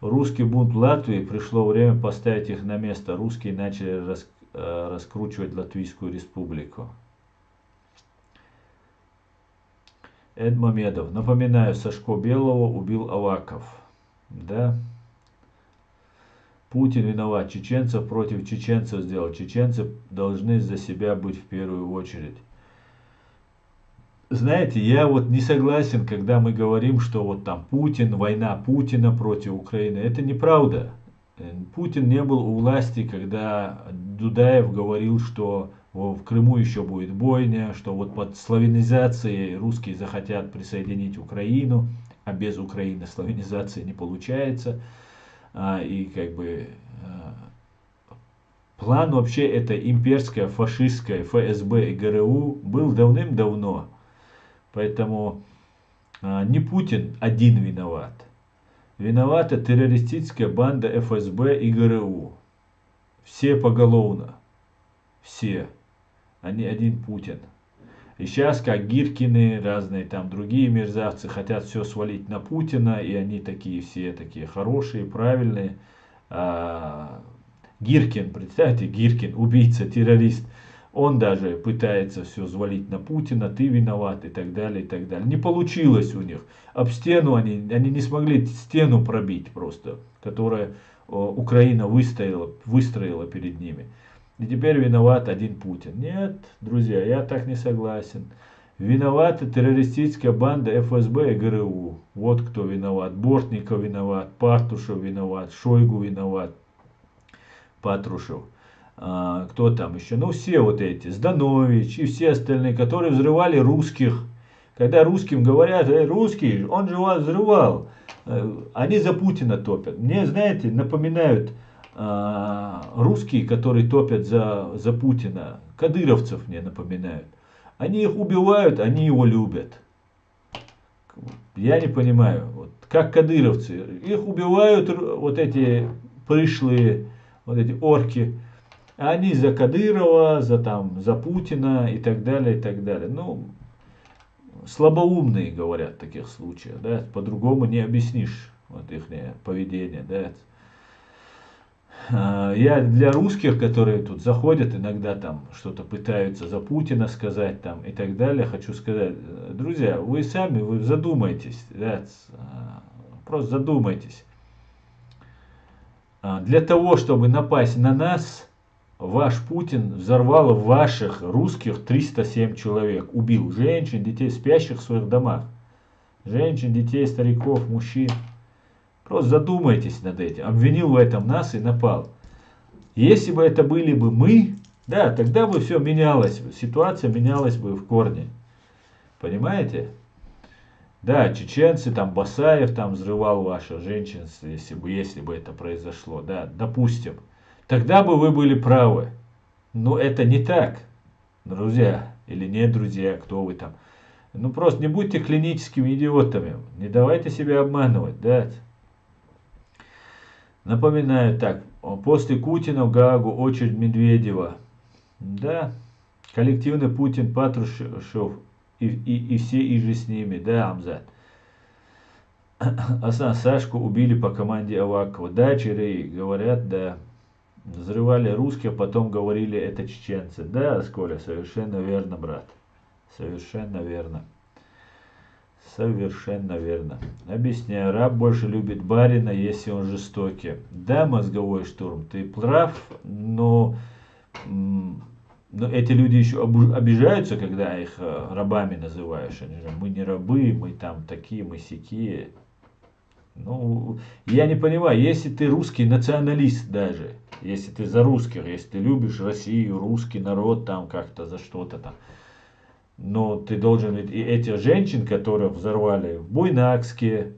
Русский бунт в Латвии, пришло время поставить их на место. Русские начали раскручивать Латвийскую республику. Эд Мамедов. Напоминаю, Сашко Белого убил Аваков. Да. Путин виноват. Чеченцев против чеченцев сделал. Чеченцы должны за себя быть в первую очередь. Знаете, я вот не согласен, когда мы говорим, что вот там Путин, война Путина против Украины. Это неправда. Путин не был у власти, когда Дудаев говорил, что в Крыму еще будет бойня, что вот под славянизацией русские захотят присоединить Украину, а без Украины славянизации не получается. И как бы план вообще это имперская, фашистская ФСБ и ГРУ был давным-давно. Поэтому не Путин один виноват. Виновата террористическая банда ФСБ и ГРУ. Все поголовно. Все. А не один Путин. И сейчас, как Гиркины, разные там другие мерзавцы хотят все свалить на Путина, и они такие все такие хорошие, правильные. А Гиркин, представьте, Гиркин, убийца, террорист, он даже пытается все взвалить на Путина, ты виноват и так далее, и так далее. Не получилось у них. Об стену они не смогли стену пробить просто, которая Украина выстроила перед ними. И теперь виноват один Путин. Нет, друзья, я так не согласен. Виновата террористическая банда ФСБ и ГРУ. Вот кто виноват. Бортников виноват, Партушев виноват, Шойгу виноват, Патрушев. Кто там еще? Ну, все вот эти. Зданович и все остальные, которые взрывали русских. Когда русским говорят, русский, он же вас взрывал. Они за Путина топят. Мне, знаете, напоминают русские, которые топят за Путина. Кадыровцев мне напоминают. Они их убивают, они его любят. Я не понимаю. Вот, как кадыровцы. Их убивают вот эти пришлые, вот эти орки. А они за Кадырова, за Путина и так далее, и так далее. Ну, слабоумные говорят в таких случаях, да, по-другому не объяснишь вот их поведение, да. Я для русских, которые тут заходят, иногда там что-то пытаются за Путина сказать там и так далее, хочу сказать, друзья, вы сами, вы задумайтесь, да, просто задумайтесь. Для того, чтобы напасть на нас, ваш Путин взорвал ваших русских 307 человек. Убил женщин, детей, спящих в своих домах. Женщин, детей, стариков, мужчин. Просто задумайтесь над этим. Обвинил в этом нас и напал. Если бы это были бы мы, да, тогда бы все менялось. Ситуация менялась бы в корне. Понимаете? Да, чеченцы, там Басаев там взрывал ваших женщин, если бы это произошло. Да, допустим. Тогда бы вы были правы. Но это не так, друзья. Или нет, друзья, кто вы там. Ну просто не будьте клиническими идиотами. Не давайте себя обманывать, да. Напоминаю так. После Путина в Гаагу очередь Медведева. Да. Коллективный Путин, Патрушев и все иже с ними. Да, Амзат. Сашку убили по команде Авакова. Да, Черей, говорят, да. Взрывали русских, потом говорили, это чеченцы. Да, Сколя, совершенно верно, брат. Совершенно верно. Совершенно верно. Объясняю, раб больше любит барина, если он жестокий. Да, мозговой штурм, ты прав, но эти люди еще обижаются, когда их рабами называешь. Они же, мы не рабы, мы там такие, мы сякие. Ну, я не понимаю, если ты русский националист даже, если ты за русских, если ты любишь Россию, русский народ там как-то за что-то там, но ты должен и этих женщин, которых взорвали в Буйнакске,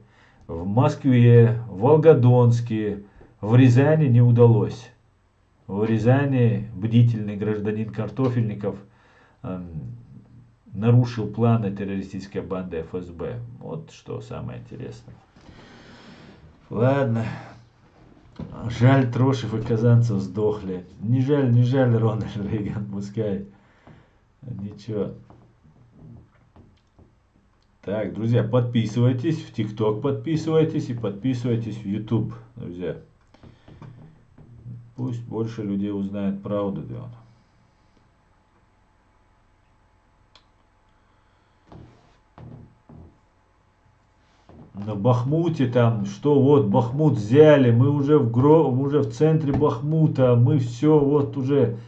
в Москве, в Волгодонске, в Рязани не удалось. В Рязани бдительный гражданин Картофельников нарушил планы террористической банды ФСБ. Вот что самое интересное. Ладно. Жаль, Трошев и Казанцев сдохли. Не жаль, Рональд Рейган, пускай. Ничего. Так, друзья, подписывайтесь в ТикТок, подписывайтесь и подписывайтесь в YouTube, друзья. Пусть больше людей узнает правду, да. На Бахмуте там, что вот, Бахмут взяли, мы уже в центре Бахмута, мы все, вот уже,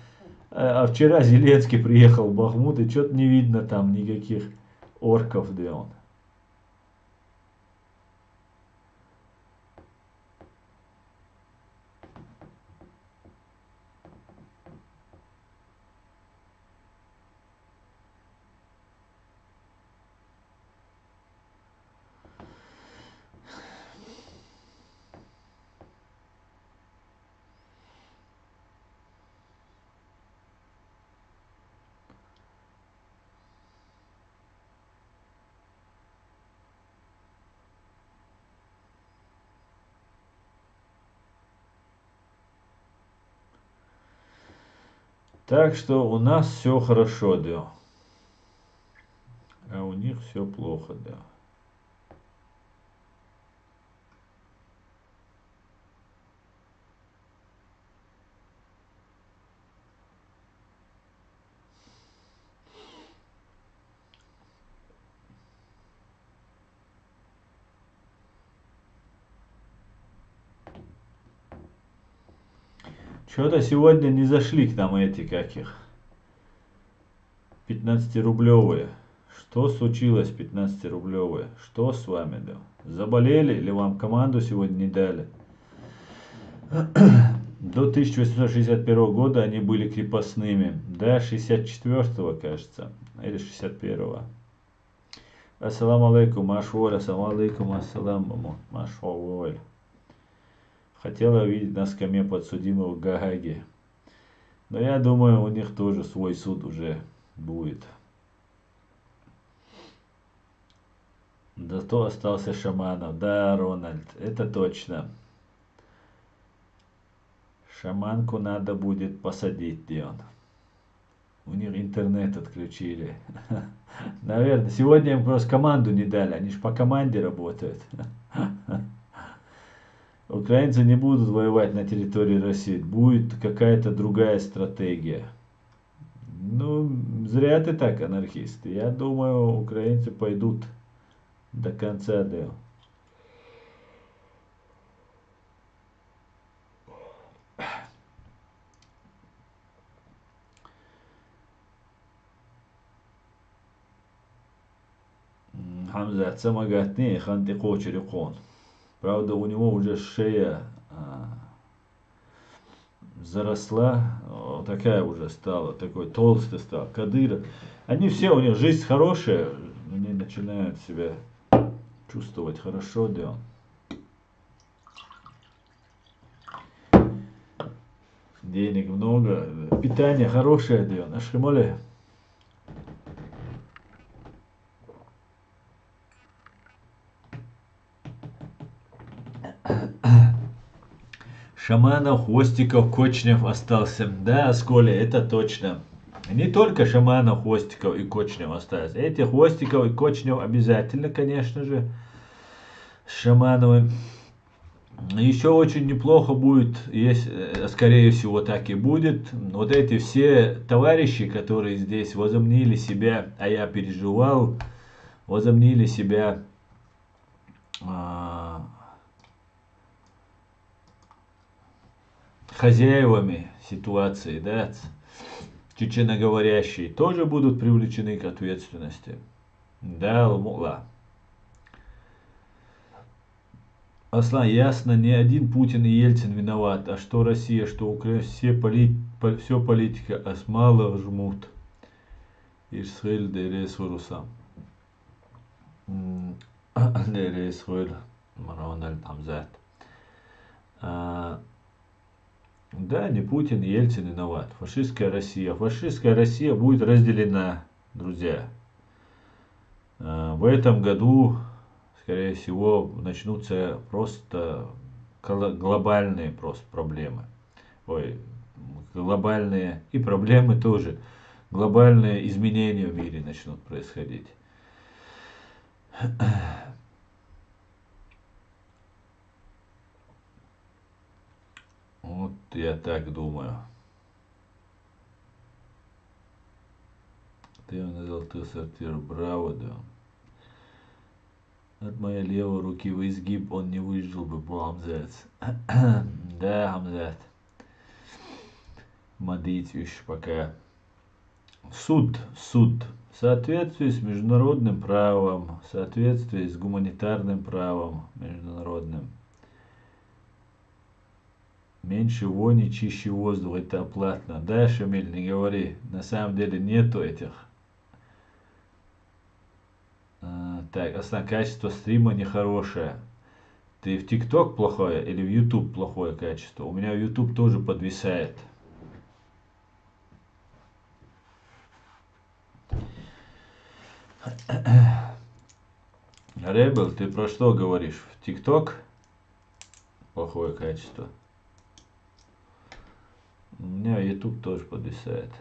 а вчера Зеленский приехал в Бахмут, и что-то не видно там никаких орков, да он. Так что у нас все хорошо, да. них все плохо, да. Что-то сегодня не зашли к нам эти, каких, 15-рублевые. Что случилось, 15-рублевые? Что с вами, да? Заболели или вам команду сегодня не дали? До 1861 года они были крепостными. До 64-го, кажется. Или 61-го. Ассаламу алейкум, Машволь. Ассаламу алейкум, ассаламу, Машволь. Хотела видеть на скамье подсудимого в Гааге. Но я думаю, у них тоже свой суд уже будет. Зато остался Шаманов. Да, Рональд, это точно. Шаманку надо будет посадить, Дион. У них интернет отключили. Наверное, сегодня им просто команду не дали. Они же по команде работают. Украинцы не будут воевать на территории России. Будет какая-то другая стратегия. Ну, зря ты так, анархист. Я думаю, украинцы пойдут до конца, да. Хамзат, самогатни, ханты кочерикон. Правда, у него уже шея заросла, такая уже стала, такой толстый стал, Кадыров. Они все, у них жизнь хорошая, они начинают себя чувствовать хорошо, да. Денег много, питание хорошее, да, наши моли. Шаманов, Хвостиков, Кочнев остался. Да, Сколя, это точно. Не только Шаманов, Хвостиков и Кочнев остались. Эти Хвостиков и Кочнев обязательно, конечно же, с Шамановым. Еще очень неплохо будет, если, скорее всего так и будет, вот эти все товарищи, которые здесь возомнили себя, а я переживал, возомнили себя хозяевами ситуации, да, чеченоговорящие, тоже будут привлечены к ответственности. Да, мула. Аслан, ясно, не один Путин и Ельцин виноват, а что Россия, что Украина, все политика осмала жмут. Исраиль дерес вырусам. Дерес выр, Рональд Хамзат. Да, не Путин, Ельцин виноват. Фашистская Россия. Фашистская Россия будет разделена, друзья. В этом году, скорее всего, начнутся просто глобальные просто проблемы. Ой, глобальные и проблемы тоже. Глобальные изменения в мире начнут происходить. Вот я так думаю. Ты назвал ты сортир, браво, да. От моей левой руки в изгиб он не выжил бы, Хамзат. Да, Хамзат. Мадить еще пока. Суд. В соответствии с международным правом, в соответствии с гуманитарным правом международным. Меньше вони, чище воздух, это оплатно. Да, Шамиль, не говори. На самом деле нету этих. Так, основное качество стрима нехорошее. Ты в ТикТок плохое или в YouTube плохое качество? У меня в YouTube тоже подвисает. Ребел, ты про что говоришь? В ТикТок плохое качество. У меня YouTube тоже подвисает.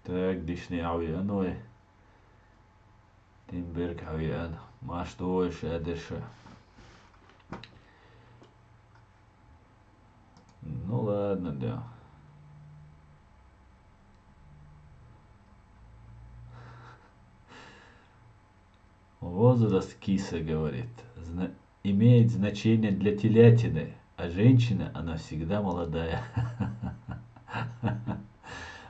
Так, дишни авианой. Тинберг авиан. Маш дольше, адыша. Ну ладно, да. Возраст киса, говорит, имеет значение для телятины, а женщина, она всегда молодая.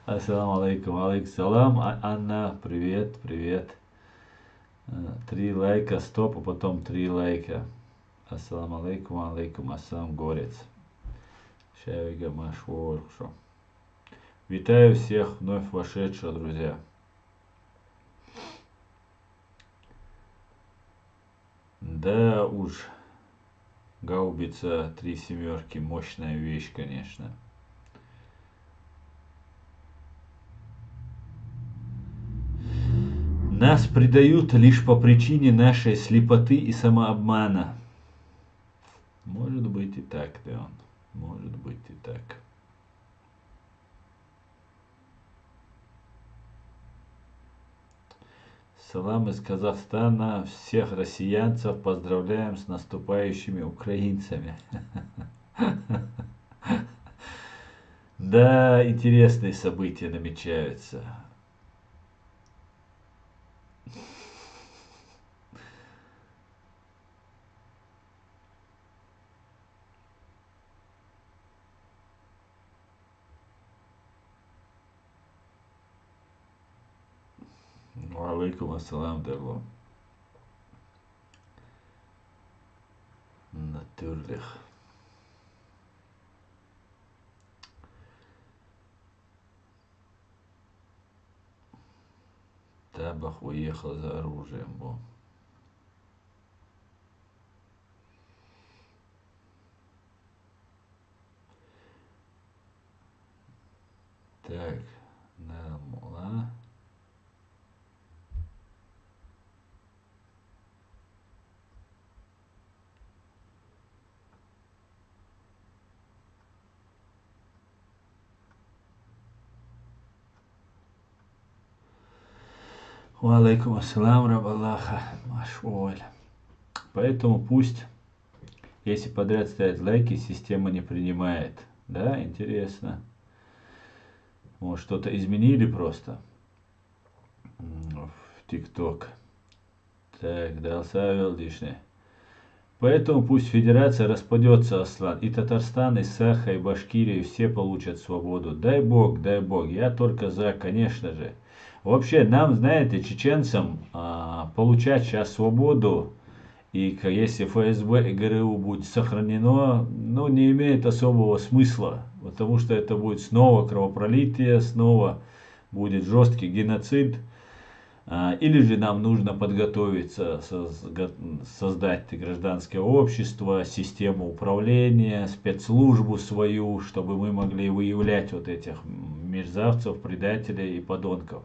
Ассаламу алейкум, алейкум салам. Анна, привет, привет. 3 лайка, стоп, а потом 3 лайка. Ассаламу алейкум, алейкум ассалам, горец. Шавига Машворшо. Витаю всех вновь вошедших, друзья. Да уж, гаубица 3 семерки, мощная вещь, конечно. Нас предают лишь по причине нашей слепоты и самообмана. Может быть и так, да он. Может быть и так. Салам из Казахстана. Всех россиянцев поздравляем с наступающими украинцами. Да, интересные события намечаются. Алейкум ассалам, Дарло. Natürlich. Табах уехал за оружием. Во. Так, Намула. Алейкум ассалам, раб Аллаха. Машволь. Поэтому пусть, если подряд ставят лайки, система не принимает. Да, интересно. Может, что-то изменили просто в ТикТок. Так, да, оставил лишнее. Поэтому пусть федерация распадется, Аслан. И Татарстан, и Саха, и Башкирия, и все получат свободу. Дай бог, дай бог. Я только за, конечно же. Вообще, нам, знаете, чеченцам, получать сейчас свободу, и если ФСБ и ГРУ будет сохранено, ну, не имеет особого смысла. Потому что это будет снова кровопролитие, снова будет жесткий геноцид. Или же нам нужно подготовиться, создать гражданское общество, систему управления, спецслужбу свою, чтобы мы могли выявлять вот этих мерзавцев, предателей и подонков.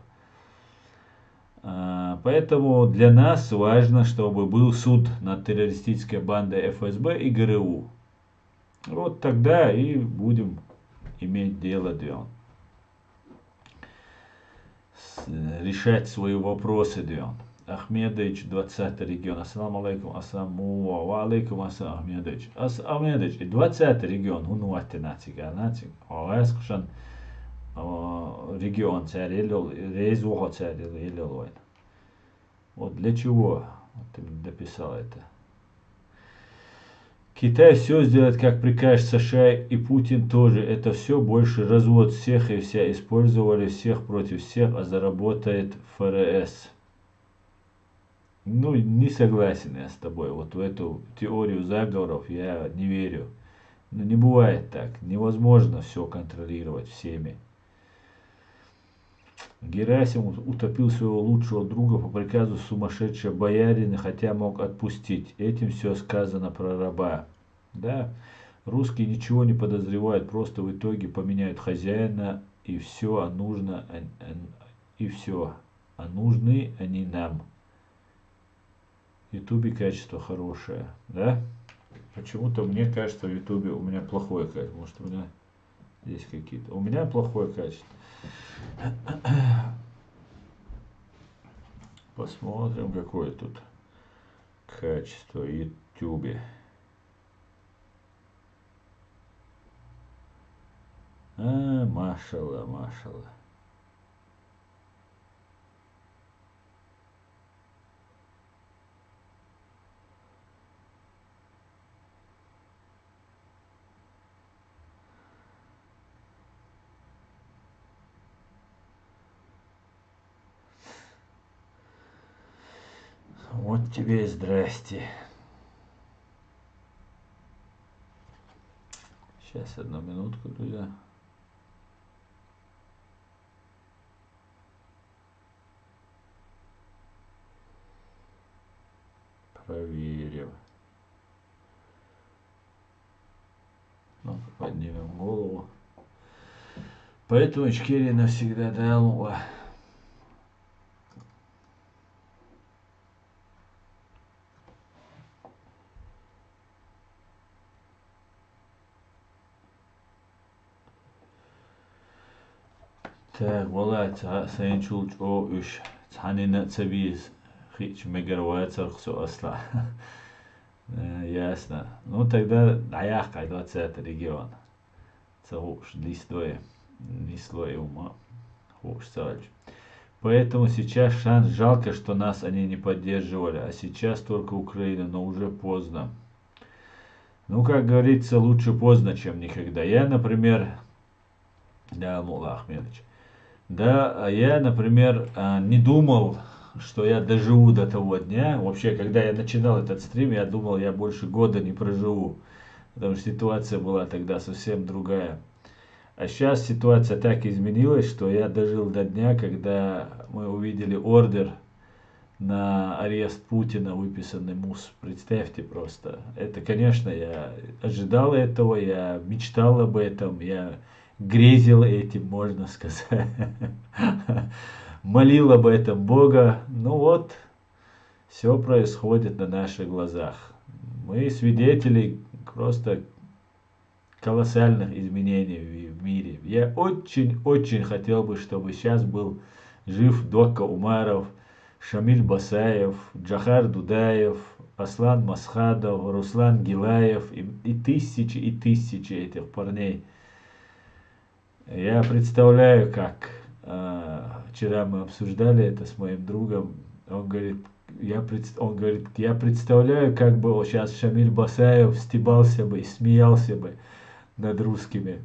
Поэтому для нас важно, чтобы был суд над террористической бандой ФСБ и ГРУ. Вот тогда и будем иметь дело, решать свои вопросы, Ахмедович, 20-й регион. Ассаламу алейкум, ассаламу алейкум, ассаламу Ахмедович. Ахмедович, 20-й регион, унуатти нацик, оэскшан регион царил, резуха царил, или вот для чего ты дописал это? Китай все сделает, как прикажет США, и Путин тоже. Это все больше развод всех и вся. Использовали всех против всех, а заработает ФРС. Ну, не согласен я с тобой. Вот в эту теорию заговоров я не верю. Ну, не бывает так. Невозможно все контролировать всеми. Герасимов утопил своего лучшего друга по приказу сумасшедшего боярина, хотя мог отпустить. Этим все сказано про раба. Да, русские ничего не подозревают, просто в итоге поменяют хозяина, и все, и все. А нужны они нам. В Ютубе качество хорошее, да? Почему-то мне кажется, в Ютубе у меня плохое качество. Может, у меня Здесь какие-то. У меня плохое качество. Посмотрим, какое тут качество в Ютубе. Машалла, машалла. Вот тебе и здрасте. Сейчас, одну минутку, друзья. Проверим. Ну, поднимем голову. Поэтому Ичкерия навсегда дал. Так, Болат, Sayın Çulç o üç tanene цабиз хич мегарвайцер все осла. Ясно. Ну тогда Аяхка 20 регион. Это уж листвое, не слой ума. Уж сальч. Поэтому сейчас шанс, жалко, что нас они не поддерживали, а сейчас только Украина, но уже поздно. Ну, как говорится, лучше поздно, чем никогда. Я, например, да, Мулла Ахмедович, да, я, например, не думал, что я доживу до того дня. Вообще, когда я начинал этот стрим, я думал, я больше года не проживу. Потому что ситуация была тогда совсем другая. А сейчас ситуация так изменилась, что я дожил до дня, когда мы увидели ордер на арест Путина, выписанный МУС. Представьте просто. Это, конечно, я ожидал этого, я мечтал об этом, я грезил этим, можно сказать. Молил об этом Бога. Ну вот, все происходит на наших глазах. Мы свидетели просто колоссальных изменений в мире. Я очень хотел бы, чтобы сейчас был жив Дока Умаров, Шамиль Басаев, Джахар Дудаев, Аслан Масхадов, Руслан Гилаев и тысячи этих парней. Я представляю, как вчера мы обсуждали это с моим другом. Он говорит, я представляю, как бы сейчас Шамиль Басаев стебался бы и смеялся бы над русскими.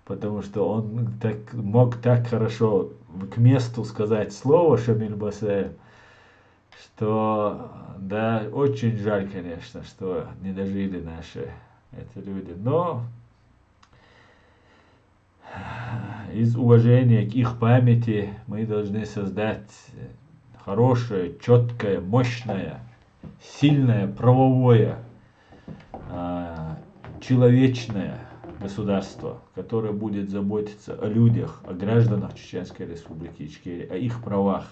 Потому что он мог так хорошо к месту сказать слово Шамиль Басаев, что да, очень жаль, конечно, что не дожили наши эти люди. Но из уважения к их памяти мы должны создать хорошее, четкое, мощное, сильное, правовое, человечное государство, которое будет заботиться о людях, о гражданах Чеченской Республики Ичкерия, о их правах.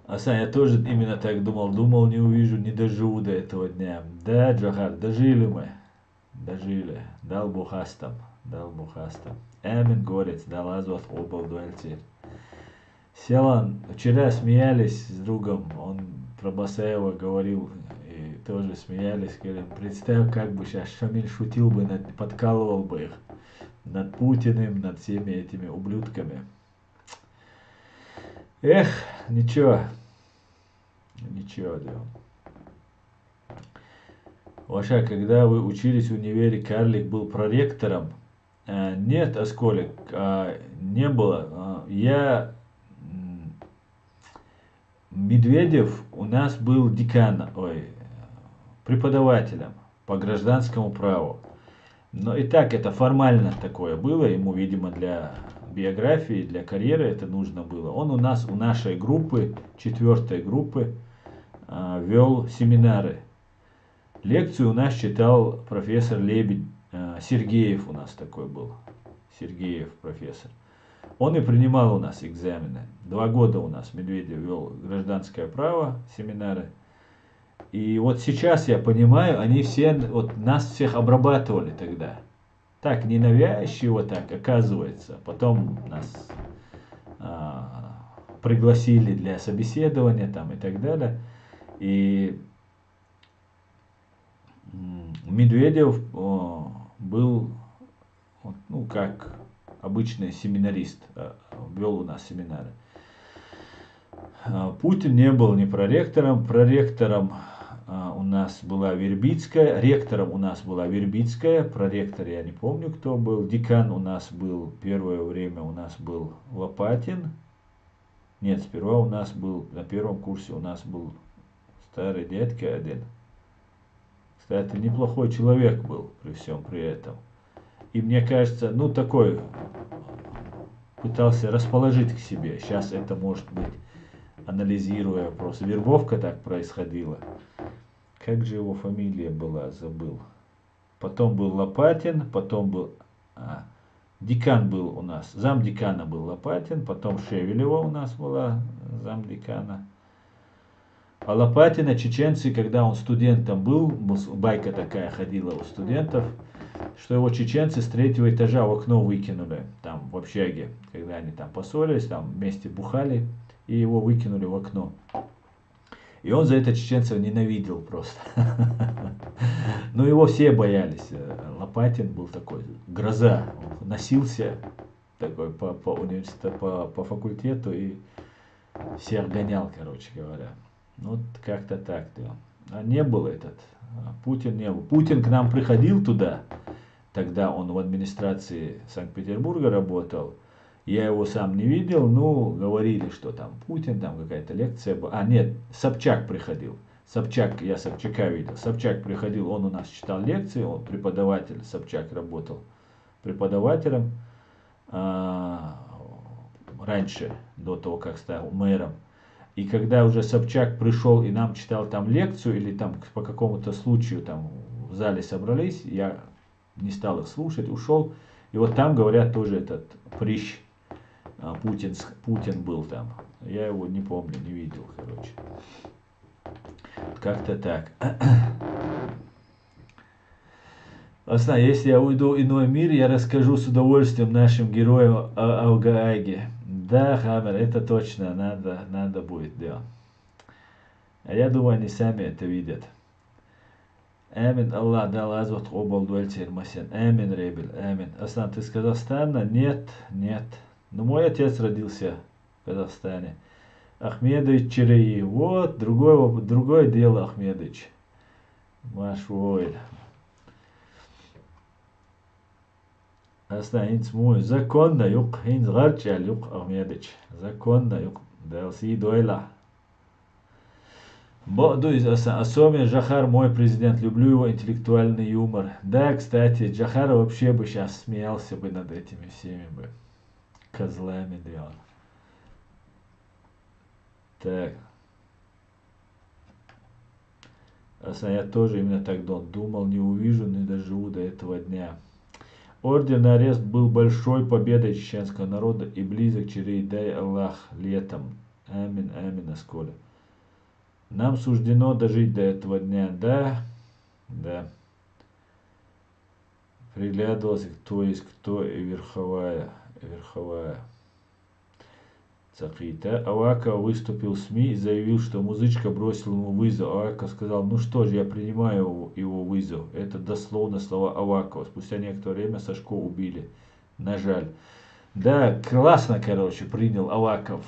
Асан, я тоже именно так думал, не увижу, не доживу до этого дня. Да, Джахар, дожили мы. Дожили. Дал Бухастам. Эмин горец, дал Азват обал дуэльцер. Селан, вчера смеялись с другом, он про Басаева говорил, и тоже смеялись, говорим, представь, как бы сейчас Шамиль шутил бы, подкалывал бы их над Путиным, над всеми этими ублюдками. Эх, ничего, да. Ваша, когда вы учились в универе, Карлик был проректором? Нет, Осколик, не было. Медведев у нас был преподавателем по гражданскому праву. Но и так это формально такое было, ему, видимо, для биографии, для карьеры это нужно было. Он у нашей группы, 4 группы, вел семинары. Лекцию у нас читал профессор Лебедь, Сергеев у нас такой был, Сергеев профессор. Он и принимал у нас экзамены. 2 года у нас Медведев вел гражданское право, семинары. И вот сейчас я понимаю, они все, вот нас всех обрабатывали тогда. Так, ненавязчиво так, оказывается. Потом нас пригласили для собеседования там и так далее. И Медведев был, ну, как обычный семинарист, вел у нас семинары. Путин не был ни проректором. Проректором у нас была Вербицкая. Ректором у нас была Вербицкая. Проректор я не помню, кто был. Декан у нас был, первое время у нас был Лопатин. Нет, сперва у нас был, на первом курсе у нас был старый дядька один. Кстати, неплохой человек был при всем при этом. И мне кажется, ну такой, пытался расположить к себе. Сейчас это может быть, анализируя, просто вербовка так происходила. Как же его фамилия была, забыл. Потом был Лопатин, потом был... декан был у нас, замдекана был Лопатин, потом Шевелева у нас была замдекана. А Лопатина чеченцы, когда он студентом был, байка такая ходила у студентов, что его чеченцы с 3-го этажа в окно выкинули, там в общаге, когда они там поссорились, там вместе бухали, и его выкинули в окно. И он за это чеченцев ненавидел просто. Но его все боялись. Лопатин был такой, гроза. Он носился такой по университету, по факультету и всех гонял, короче говоря. Вот как-то так. Да. А не был этот. Путин не был. Путин к нам приходил туда. Тогда он в администрации Санкт-Петербурга работал. Я его сам не видел, но говорили, что там Путин, там какая-то лекция была. Нет, Собчак приходил. Собчак, я Собчака видел. Собчак приходил, он у нас читал лекции, он преподаватель, Собчак работал преподавателем раньше, до того, как стал мэром. И когда уже Собчак пришел и нам читал там лекцию, или там по какому-то случаю там в зале собрались, я не стал их слушать, ушел. И вот там, говорят, тоже этот прыщ, Путин был там. Я его не помню, не видел, короче. Как-то так. Ладно, если я уйду в иной мир, я расскажу с удовольствием нашим героям о Аугааге. Да, Хамер, это точно, надо будет, да. А я думаю, они сами это видят. Амин, Аллах дал азват обал дуэльтер масен. Амин, Ребель, амин. Аслан, ты из Казахстана? Нет. Но мой отец родился в Казахстане. Ахмедович Череи. Вот, другое дело, Ахмедович. Машвойль. Аслан, инц мой. Законно юк, инц гарчал юк, Ахмедович. Законно юк. Дал си дуэла. Особенно Джахар, мой президент, люблю его интеллектуальный юмор. Да, кстати, Джахар вообще бы сейчас смеялся бы над этими всеми бы козлами, да. Так. Я тоже именно так думал, не увижу, не доживу до этого дня. Орден на арест был большой победой чеченского народа и близок через дай Аллах летом. Амин, амин, Асколя. Нам суждено дожить до этого дня, да. Приглядывался, кто есть кто, и верховая. Цакита. Аваков выступил в СМИ и заявил, что музычка бросила ему вызов. Аваков сказал, ну что же, я принимаю его вызов. Это дословно слова Авакова. Спустя некоторое время Сашко убили. На жаль. Да, классно, короче, принял Аваков.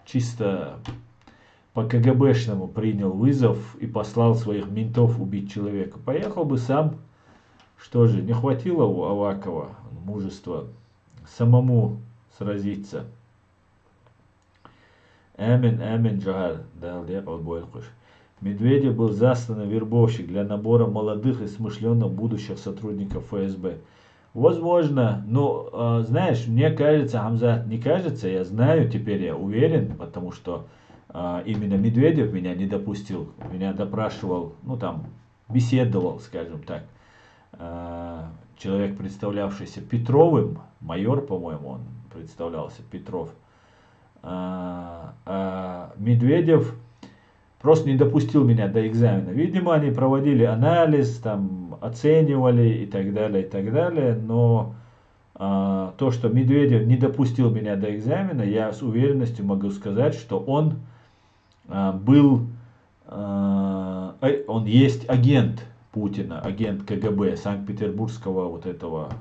Чисто по КГБшному принял вызов и послал своих ментов убить человека. Поехал бы сам. Что же, не хватило у Авакова мужества самому сразиться. Амин, Джахар, дал Бойкуш. Медведев был засланный вербовщик для набора молодых и смышленных будущих сотрудников ФСБ. Возможно, но, знаешь, мне кажется, Хамзат, не кажется, я знаю, теперь я уверен, потому что именно Медведев меня не допустил, меня допрашивал, ну там, беседовал, скажем так, человек, представлявшийся Петровым, майор, по-моему, он представлялся, Петров. Медведев просто не допустил меня до экзамена. Видимо, они проводили анализ, там, оценивали и так далее, но то, что Медведев не допустил меня до экзамена, я с уверенностью могу сказать, что он был, он есть агент Путина, агент КГБ, Санкт-Петербургского вот этого,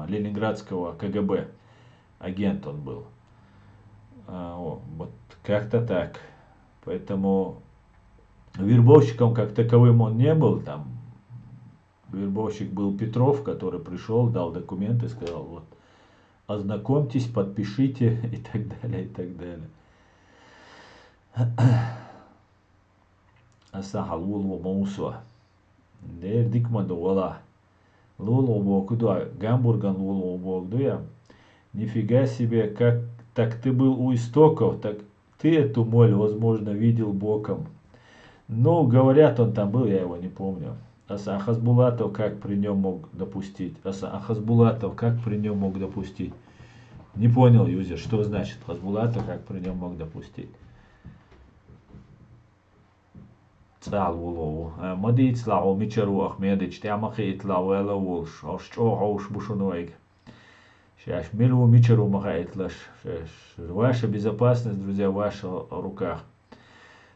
Ленинградского КГБ, агент он был. Вот как-то так. Поэтому вербовщиком как таковым он не был, там вербовщик был Петров, который пришел, дал документы, сказал, вот, ознакомьтесь, подпишите и так далее, и так далее. Асахал улу моусуа. Дер дикманду вала. Лулу бокудуа. Гамбурган лулу бокдуя. Нифига себе, как так ты был у истоков, так ты эту моль, возможно, видел боком. Ну, говорят, он там был, я его не помню. А Хасбулатов как при нем мог допустить? А Хасбулатов как при нем мог допустить? Не понял, юзер, что значит Хасбулатов как при нем мог допустить? Цал улову. Мади ицлау мичару ахмедич, тямахи итлау эла улш, ашчо хауш бушунуэйг. Сейчас милу мичару махайтлаш. Ваша безопасность, друзья, в ваших руках.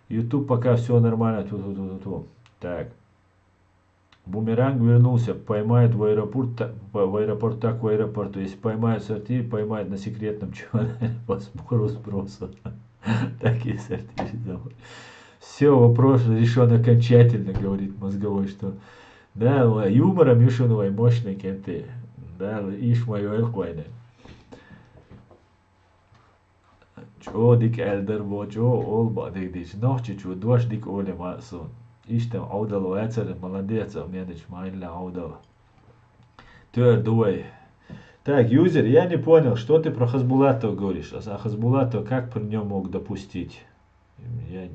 YouTube пока все нормально. Ту-ту-ту-ту. Так. Бумеранг вернулся, поймают в аэропорту, в аэропорту. Если поймают сортир, поймают на секретном чемодане по сбору сброса. Такие сортиры делают. Все, вопрос решен окончательно, говорит мозговой, что да, юмором Юшиновой мощный кенты. Да, иш мою эльхуайне. Чо дик элдер бо, чо олба дик дич. Нохчи чу дуаш дик оле масон. Иштем аудал вайцер, молодец, а мне дич майля аудал. Тер дуай. Так, юзер, я не понял, что ты про Хасбулатова говоришь. А Хасбулатова как при нем мог допустить? Я...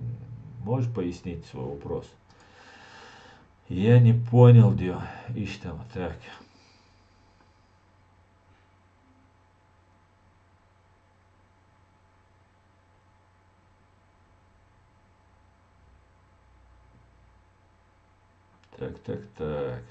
Можешь пояснить свой вопрос? Я не понял, Дио. Иштем, так. Так.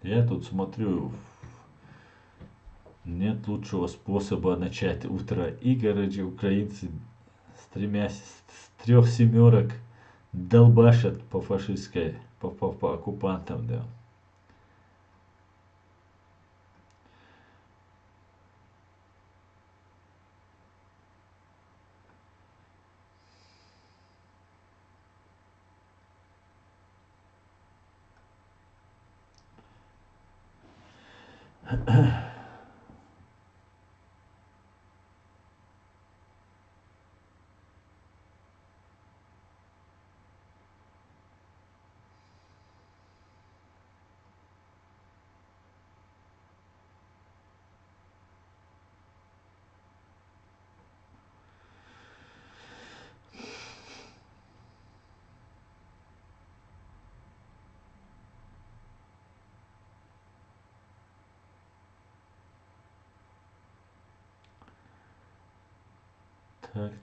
Я тут смотрю, нет лучшего способа начать утро. И, короче, украинцы с трех семерок долбашат по фашистской, по оккупантам, да.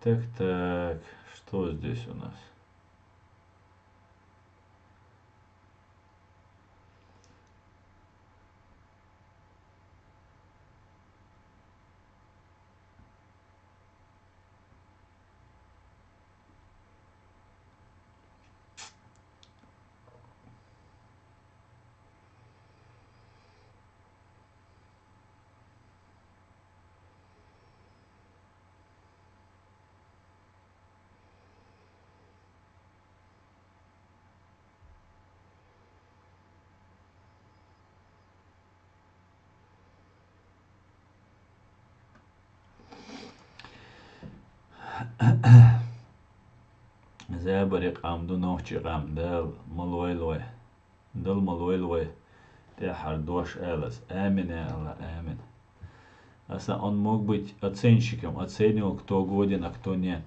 Так. Что здесь у нас? Забарик амду нохчигам дал малойлой. Дал малойлой. Те хардош элас. Амин, Аллах, амин. Он мог быть оценщиком, оценивал, кто годен, а кто нет.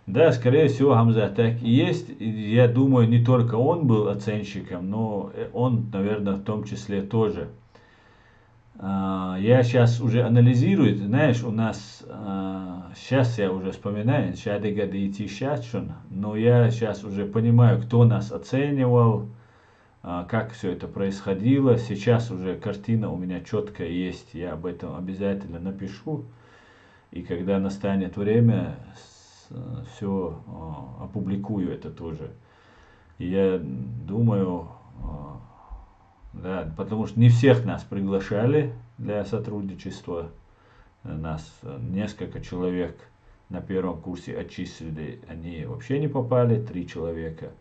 Да, скорее всего, Хамза так и есть. Я думаю, не только он был оценщиком, но он, наверное, в том числе тоже. Я сейчас уже анализирую, знаешь, у нас, сейчас я уже вспоминаю, но я сейчас уже понимаю, кто нас оценивал, как все это происходило. Сейчас уже картина у меня четкая есть, я об этом обязательно напишу. И когда настанет время, все опубликую это тоже. Я думаю, да, потому что не всех нас приглашали для сотрудничества. Нас несколько человек на первом курсе отчислили, они вообще не попали, 3 человека.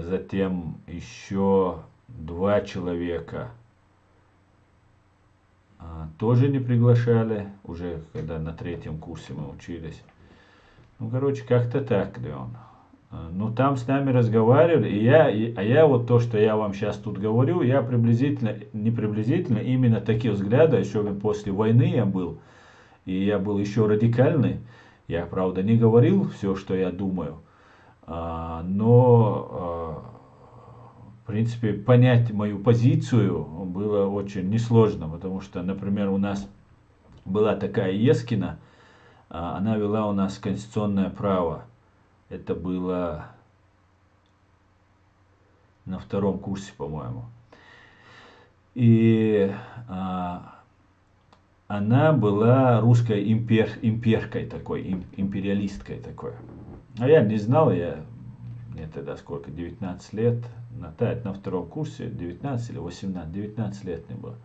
Затем еще 2 человека тоже не приглашали, уже когда на 3-м курсе мы учились. Ну, короче, как-то так, Леон. Ну, там с нами разговаривали, а я вот то, что я вам сейчас тут говорю, я приблизительно, не приблизительно, именно такие взгляды, еще после войны я был, и я был еще радикальный. Я, правда, не говорил все, что я думаю, но, в принципе, понять мою позицию было очень несложно, потому что, например, у нас была такая Ескина, она вела у нас конституционное право. Это было на 2-м курсе, по-моему. И она была русской имперкой такой, империалисткой такой. А я не знал, мне тогда сколько, 19 лет, на 2-м курсе, 19 или 18, 19 лет мне было.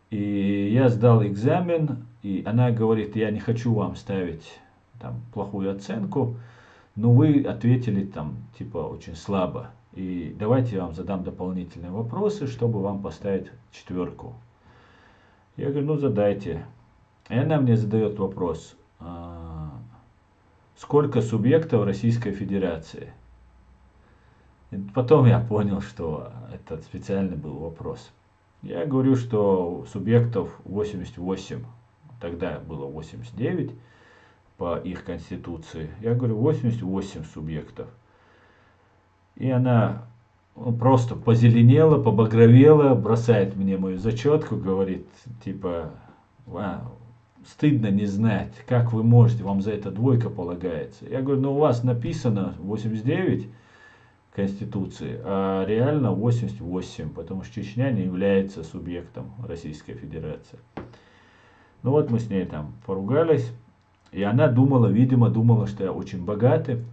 И я сдал экзамен, и она говорит, я не хочу вам ставить там плохую оценку, но вы ответили там типа очень слабо. И давайте я вам задам дополнительные вопросы, чтобы вам поставить 4. Я говорю, ну задайте. И она мне задает вопрос, сколько субъектов Российской Федерации? И потом я понял, что это специальный был вопрос. Я говорю, что субъектов 88, тогда было 89 по их конституции. Я говорю, 88 субъектов. И она просто позеленела, побагровела, бросает мне мою зачетку, говорит, типа, стыдно не знать, как вы можете, вам за это 2 полагается. Я говорю, ну у вас написано 89 Конституции, а реально 88, потому что Чечня не является субъектом Российской Федерации. Ну вот мы с ней там поругались, и она думала, видимо, думала, что я очень богатый,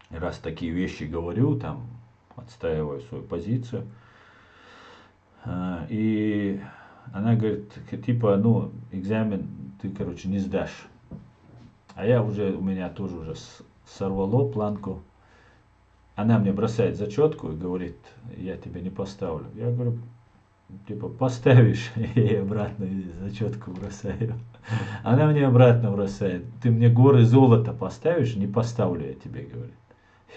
раз такие вещи говорю, там, отстаиваю свою позицию. И она говорит, типа, ну, экзамен ты, короче, не сдашь. А я уже, у меня тоже уже сорвало планку. Она мне бросает зачетку и говорит, я тебя не поставлю. Я говорю, типа, поставишь, я ей обратно зачетку бросаю. Она мне обратно бросает, ты мне горы золота поставишь, не поставлю я тебе, говорит.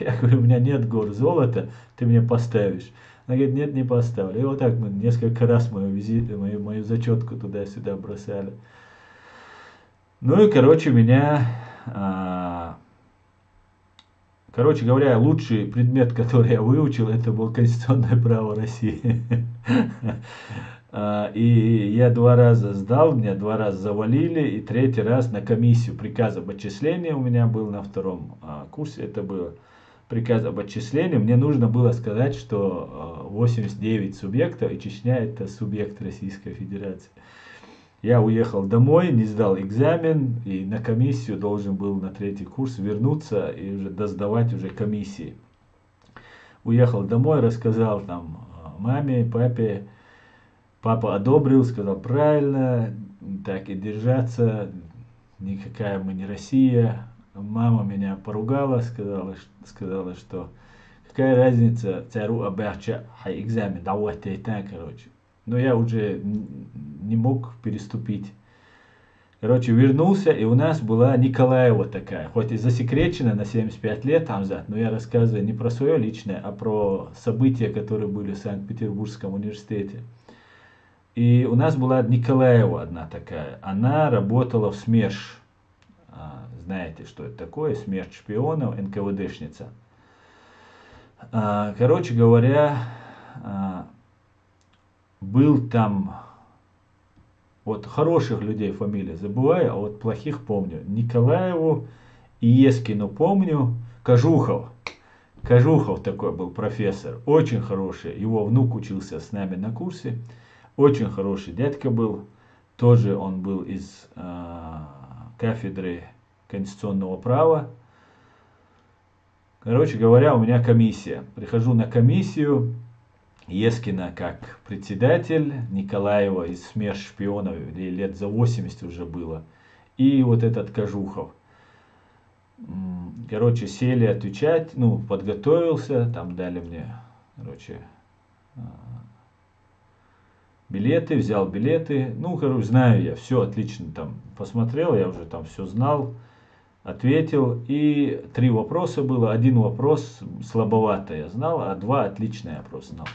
Я говорю, у меня нет гор золота, ты мне поставишь. Она говорит, нет, не поставлю. И вот так мы несколько раз мою зачетку туда-сюда бросали. Ну и, короче, короче говоря, лучший предмет, который я выучил, это был конституционное право России. И я 2 раза сдал, меня 2 раза завалили, и 3-й раз на комиссию приказ об отчислении у меня был на 2-м курсе, это было приказ об отчислении. Мне нужно было сказать, что 89 субъектов, и Чечня это субъект Российской Федерации. Я уехал домой, не сдал экзамен, и на комиссию должен был на 3-й курс вернуться и уже досдавать уже комиссии. Уехал домой, рассказал там маме, папе. Папа одобрил, сказал, правильно, так и держаться, никакая мы не Россия. Мама меня поругала, сказала, что какая разница, цару обяча, экзамен, давайте и так, короче. Но я уже не мог переступить Короче, вернулся, и у нас была Николаева такая, хоть и засекречена на 75 лет там но я рассказываю не про свое личное, а про события, которые были в Санкт-Петербургском университете. И у нас была Николаева одна такая, она работала в СМЕРШ. Знаете, что это такое? СМЕРШ шпионов, НКВДшница. Короче говоря, был там, вот хороших людей фамилии забываю, а вот плохих помню. Николаеву и Ескину помню. Кожухов. Кожухов такой был профессор, очень хороший. Его внук учился с нами на курсе. Очень хороший дядька был. Тоже он был из кафедры конституционного права. Короче говоря, у меня комиссия. Прихожу на комиссию. Ескина как председатель, Николаева из СМЕРШ шпионов, лет за 80 уже было. И вот этот Кожухов. Короче, сели отвечать, ну, подготовился, там дали мне, короче, билеты, взял билеты. Ну, короче, знаю я, все отлично там посмотрел, я уже там все знал, ответил. И 3 вопроса было. 1 вопрос слабовато я знал, а 2 отлично я просто знал.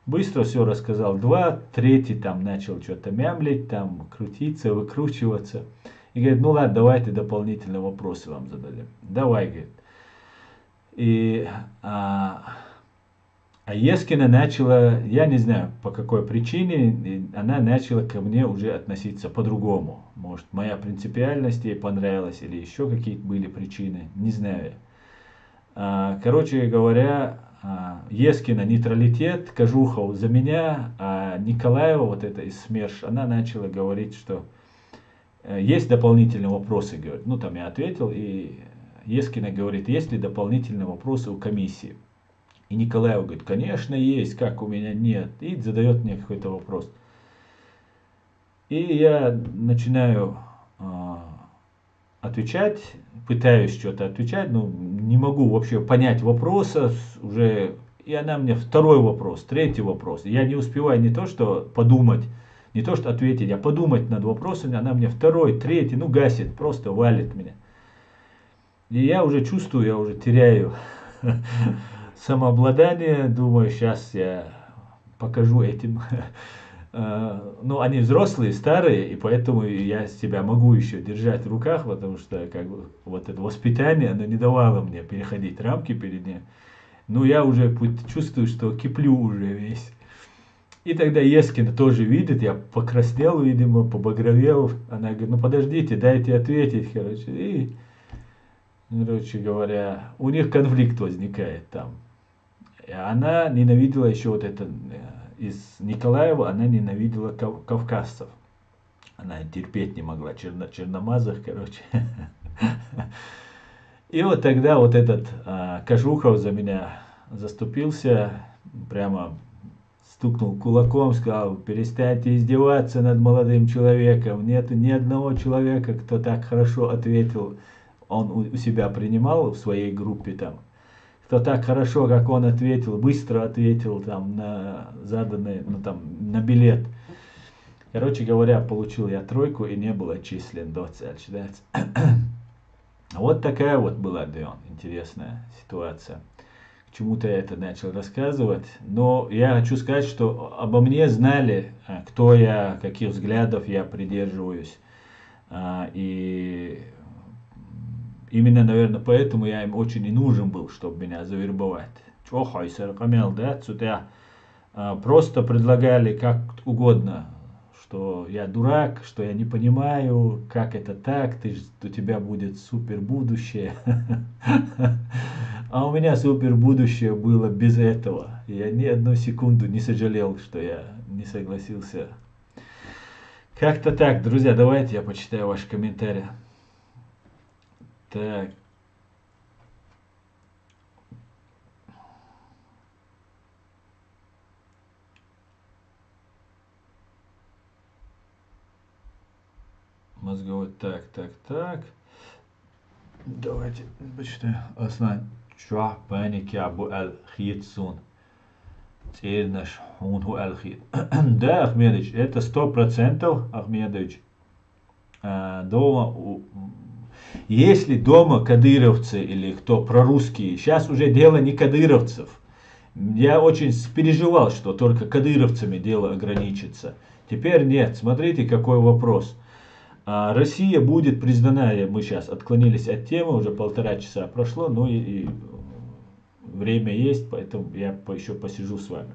Быстро все рассказал. 2, 3 там начал что-то мямлить, там крутиться, выкручиваться. И говорит, ну ладно, давайте дополнительные вопросы вам зададим. Давай, говорит. И Ескина начала, я не знаю по какой причине, она начала ко мне уже относиться по-другому. Может, моя принципиальность ей понравилась или еще какие-то были причины, не знаю. Короче говоря, Ескина нейтралитет, Кожухов за меня, а Николаева, вот эта из СМЕРШ, она начала говорить, что есть дополнительные вопросы, говорит. Ну, там я ответил, и Ескина говорит, есть ли дополнительные вопросы у комиссии? И Николаева говорит, конечно есть, как у меня нет. И задает мне какой-то вопрос. И я начинаю отвечать, пытаюсь что-то отвечать, но не могу вообще понять вопроса уже. И она мне 2-й вопрос, 3-й вопрос. Я не успеваю не то что подумать, не то что ответить, а подумать над вопросами. Она мне 2-й, 3-й, ну гасит, просто валит меня. И я уже чувствую, я уже теряю самообладание, думаю, сейчас я покажу этим. Ну, они взрослые, старые, и поэтому я себя могу еще держать в руках, потому что как бы, вот это воспитание, оно не давало мне переходить рамки перед ним. Но я уже чувствую, что киплю уже весь. И тогда Ескина тоже видит, я покраснел, видимо, побагровел. Она говорит, ну подождите, дайте ответить, короче. И, короче говоря, у них конфликт возникает там. И она ненавидела еще вот это, из Николаева, она ненавидела кавказцев. Она терпеть не могла черномазых, короче. И вот тогда вот этот Кожухов за меня заступился, прямо стукнул кулаком, сказал, перестаньте издеваться над молодым человеком. Нет ни одного человека, кто так хорошо ответил. Он у себя принимал в своей группе там. Кто так хорошо, как он ответил, быстро ответил там на заданный, ну там, на билет. Короче говоря, получил я 3 и не был отчислен до цели. Вот такая вот была, Дион, интересная ситуация. К чему-то я это начал рассказывать. Но я хочу сказать, что обо мне знали, кто я, каких взглядов я придерживаюсь. И именно, наверное, поэтому я им очень и нужен был, чтобы меня завербовать. Просто предлагали как угодно, что я дурак, что я не понимаю, как это так, у тебя будет супер будущее. А у меня супер будущее было без этого. Я ни одну секунду не сожалел, что я не согласился. Как-то так, друзья, давайте я почитаю ваши комментарии. Так. Мозговой, так. Давайте почитаем. Аслан, чё паники абу аль-Хитсун. Теперь наш он аль-Хит. Да, Ахмедович, это 100%, Ахмедович. если дома кадыровцы или кто прорусские, сейчас уже дело не кадыровцев. Я очень переживал, что только кадыровцами дело ограничится. Теперь нет. Смотрите, какой вопрос. Россия будет признана, мы сейчас отклонились от темы, уже 1,5 часа прошло, но и время есть, поэтому я еще посижу с вами.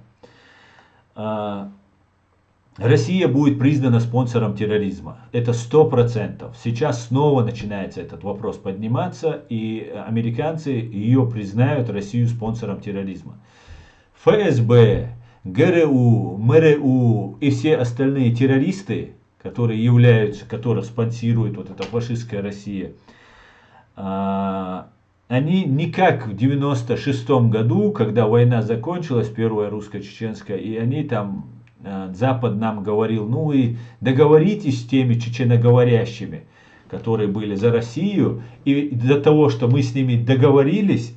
Россия будет признана спонсором терроризма. Это 100%. Сейчас снова начинается этот вопрос подниматься, и американцы ее признают, Россию, спонсором терроризма. ФСБ, ГРУ, МРУ и все остальные террористы, которых спонсирует вот эта фашистская Россия, они не как в 96 году, когда война закончилась, первая русско-чеченская, и они там, Запад нам говорил, ну и договоритесь с теми чеченоговорящими, которые были за Россию, и из-за того, что мы с ними договорились,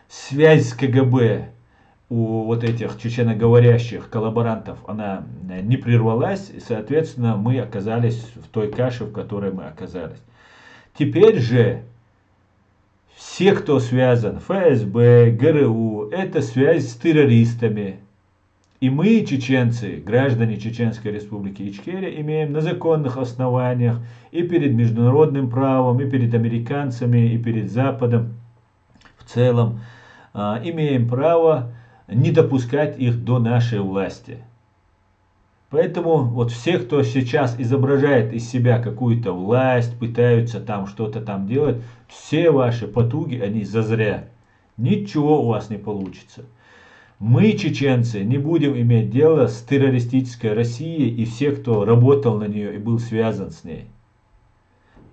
связь с КГБ у вот этих чеченоговорящих коллаборантов, она не прервалась, и, соответственно, мы оказались в той каше, в которой мы оказались. Теперь же все, кто связан, ФСБ, ГРУ, это связь с террористами. И мы, чеченцы, граждане Чеченской Республики Ичкерия, имеем на законных основаниях и перед международным правом, и перед американцами, и перед Западом в целом, имеем право не допускать их до нашей власти. Поэтому вот все, кто сейчас изображает из себя какую-то власть, пытаются там что-то там делать, все ваши потуги, они зазря. Ничего у вас не получится. Мы, чеченцы, не будем иметь дело с террористической Россией и все, кто работал на нее и был связан с ней.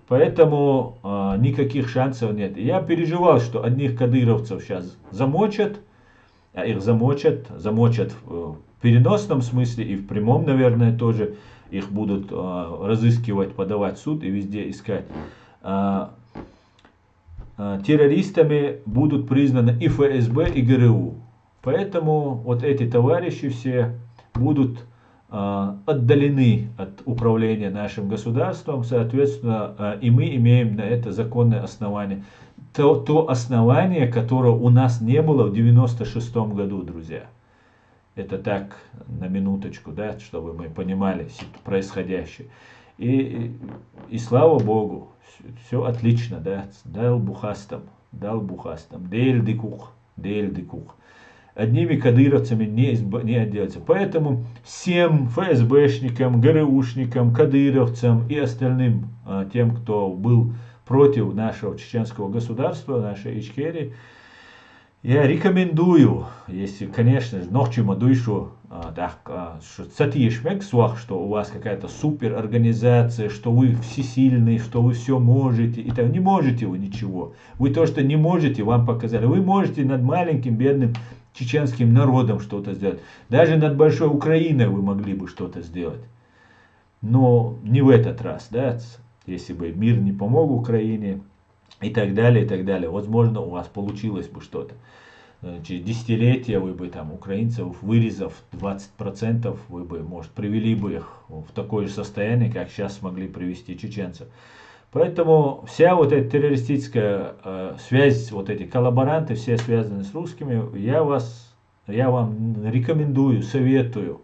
Поэтому никаких шансов нет. Я переживал, что одних кадыровцев сейчас замочат, а их замочат в переносном смысле и в прямом, наверное, тоже. Их будут разыскивать, подавать в суд и везде искать. Террористами будут признаны и ФСБ, и ГРУ. Поэтому вот эти товарищи все будут отдалены от управления нашим государством, соответственно, и мы имеем на это законное основание. То основание, которого у нас не было в 96 году, друзья. Это так, на минуточку, да, чтобы мы понимали происходящее. И слава Богу, все отлично, да, дал бухастам, дель дикух. Одними кадыровцами не отделаться. Поэтому всем ФСБшникам, ГРУшникам, кадыровцам и остальным тем, кто был против нашего чеченского государства, нашей Ичкерии, я рекомендую, если, конечно, ночью душу, что у вас какая-то супер организация, что вы всесильный, что вы все можете, и там не можете вы ничего. Вы то, что не можете, вам показали. Вы можете над маленьким бедным чеченским народом что-то сделать. Даже над большой Украиной вы могли бы что-то сделать. Но не в этот раз, да, если бы мир не помог Украине и так далее, и так далее. Возможно, у вас получилось бы что-то. Через десятилетия вы бы там украинцев, вырезав 20%, вы бы, может, привели бы их в такое же состояние, как сейчас смогли привести чеченцев. Поэтому вся вот эта террористическая связь, вот эти коллаборанты, все связаны с русскими, я вам рекомендую, советую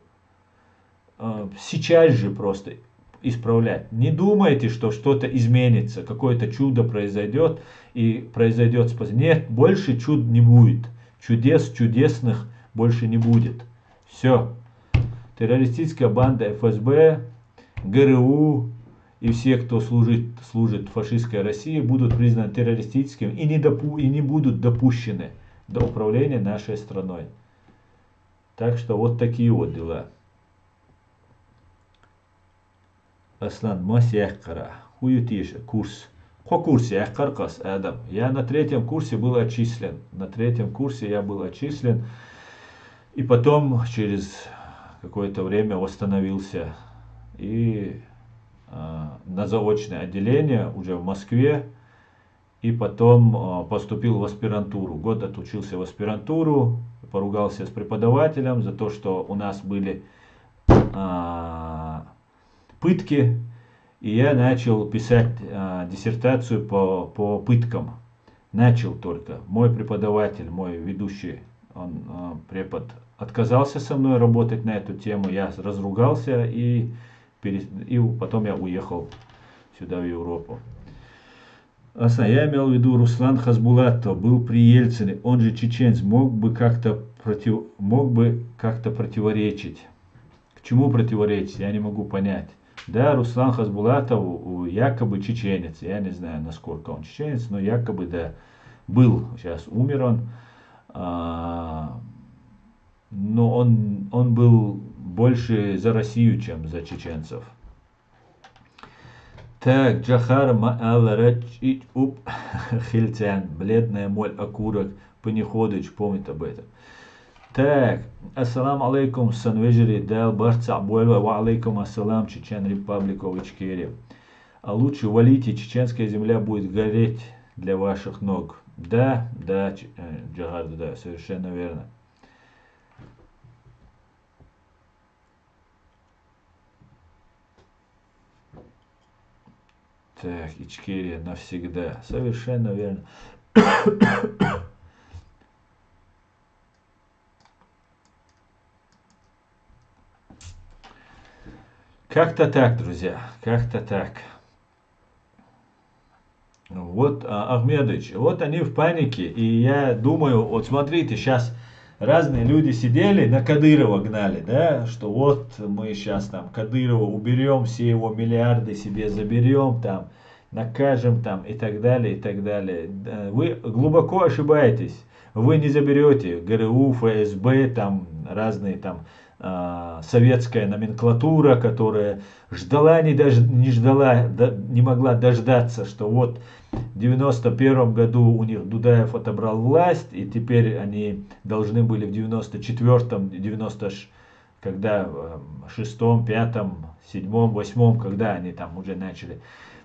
сейчас же просто исправлять. Не думайте, что что-то изменится, какое-то чудо произойдет и произойдет спасение. Нет, больше чуд не будет. Чудес чудесных больше не будет. Все. Террористическая банда ФСБ, ГРУ и все, кто служит фашистской России, будут признаны террористическими и не будут допущены до управления нашей страной. Так что вот такие вот дела. Аслан, масяхкара, хуютиша, курс. По курсе, Адам. Я на 3-м курсе был отчислен. На 3-м курсе я был отчислен. И потом, через какое-то время, восстановился. И на заочное отделение уже в Москве. И потом поступил в аспирантуру. Год отучился в аспирантуру. Поругался с преподавателем за то, что у нас были пытки. И я начал писать диссертацию по пыткам. Начал только. Мой преподаватель, мой ведущий, он препод, отказался со мной работать на эту тему. Я разругался и потом я уехал сюда, в Европу. Я имел в виду Руслан Хасбулатов, был при Ельцине, он же чеченец, мог бы как-то противоречить. К чему противоречить, я не могу понять. Да, Руслан Хасбулатов якобы чеченец, я не знаю, насколько он чеченец, но якобы да, был, сейчас умер он, но он был больше за Россию, чем за чеченцев. Так, Джахар Мааларачич Уп Хильцян, бледная моль окурок, Паниходыч помнит об этом. Так, ассаламу алейкум, Санвежери, Дал Барца Буэлва, ва алейкум ассалам, Чечен Репаблик of Ичкерия. А лучше валите, чеченская земля будет гореть для ваших ног. Да, Джахар, да, совершенно верно. Так, Ичкерия навсегда. Совершенно верно. Как-то так, друзья, как-то так. Вот, Ахмедович, вот они в панике, и я думаю, вот смотрите, сейчас разные люди сидели, на Кадырова гнали, да, что вот мы сейчас там Кадырова уберем, все его миллиарды себе заберем, там, накажем там и так далее, и так далее. Вы глубоко ошибаетесь, вы не заберете ГРУ, ФСБ, там, разные там, советская номенклатура, которая ждала, не могла дождаться, что вот в 91 году у них Дудаев отобрал власть, и теперь они должны были в 94-м, 90, когда в 6-м, 5-м, 7-м, 8-м, когда они там уже начали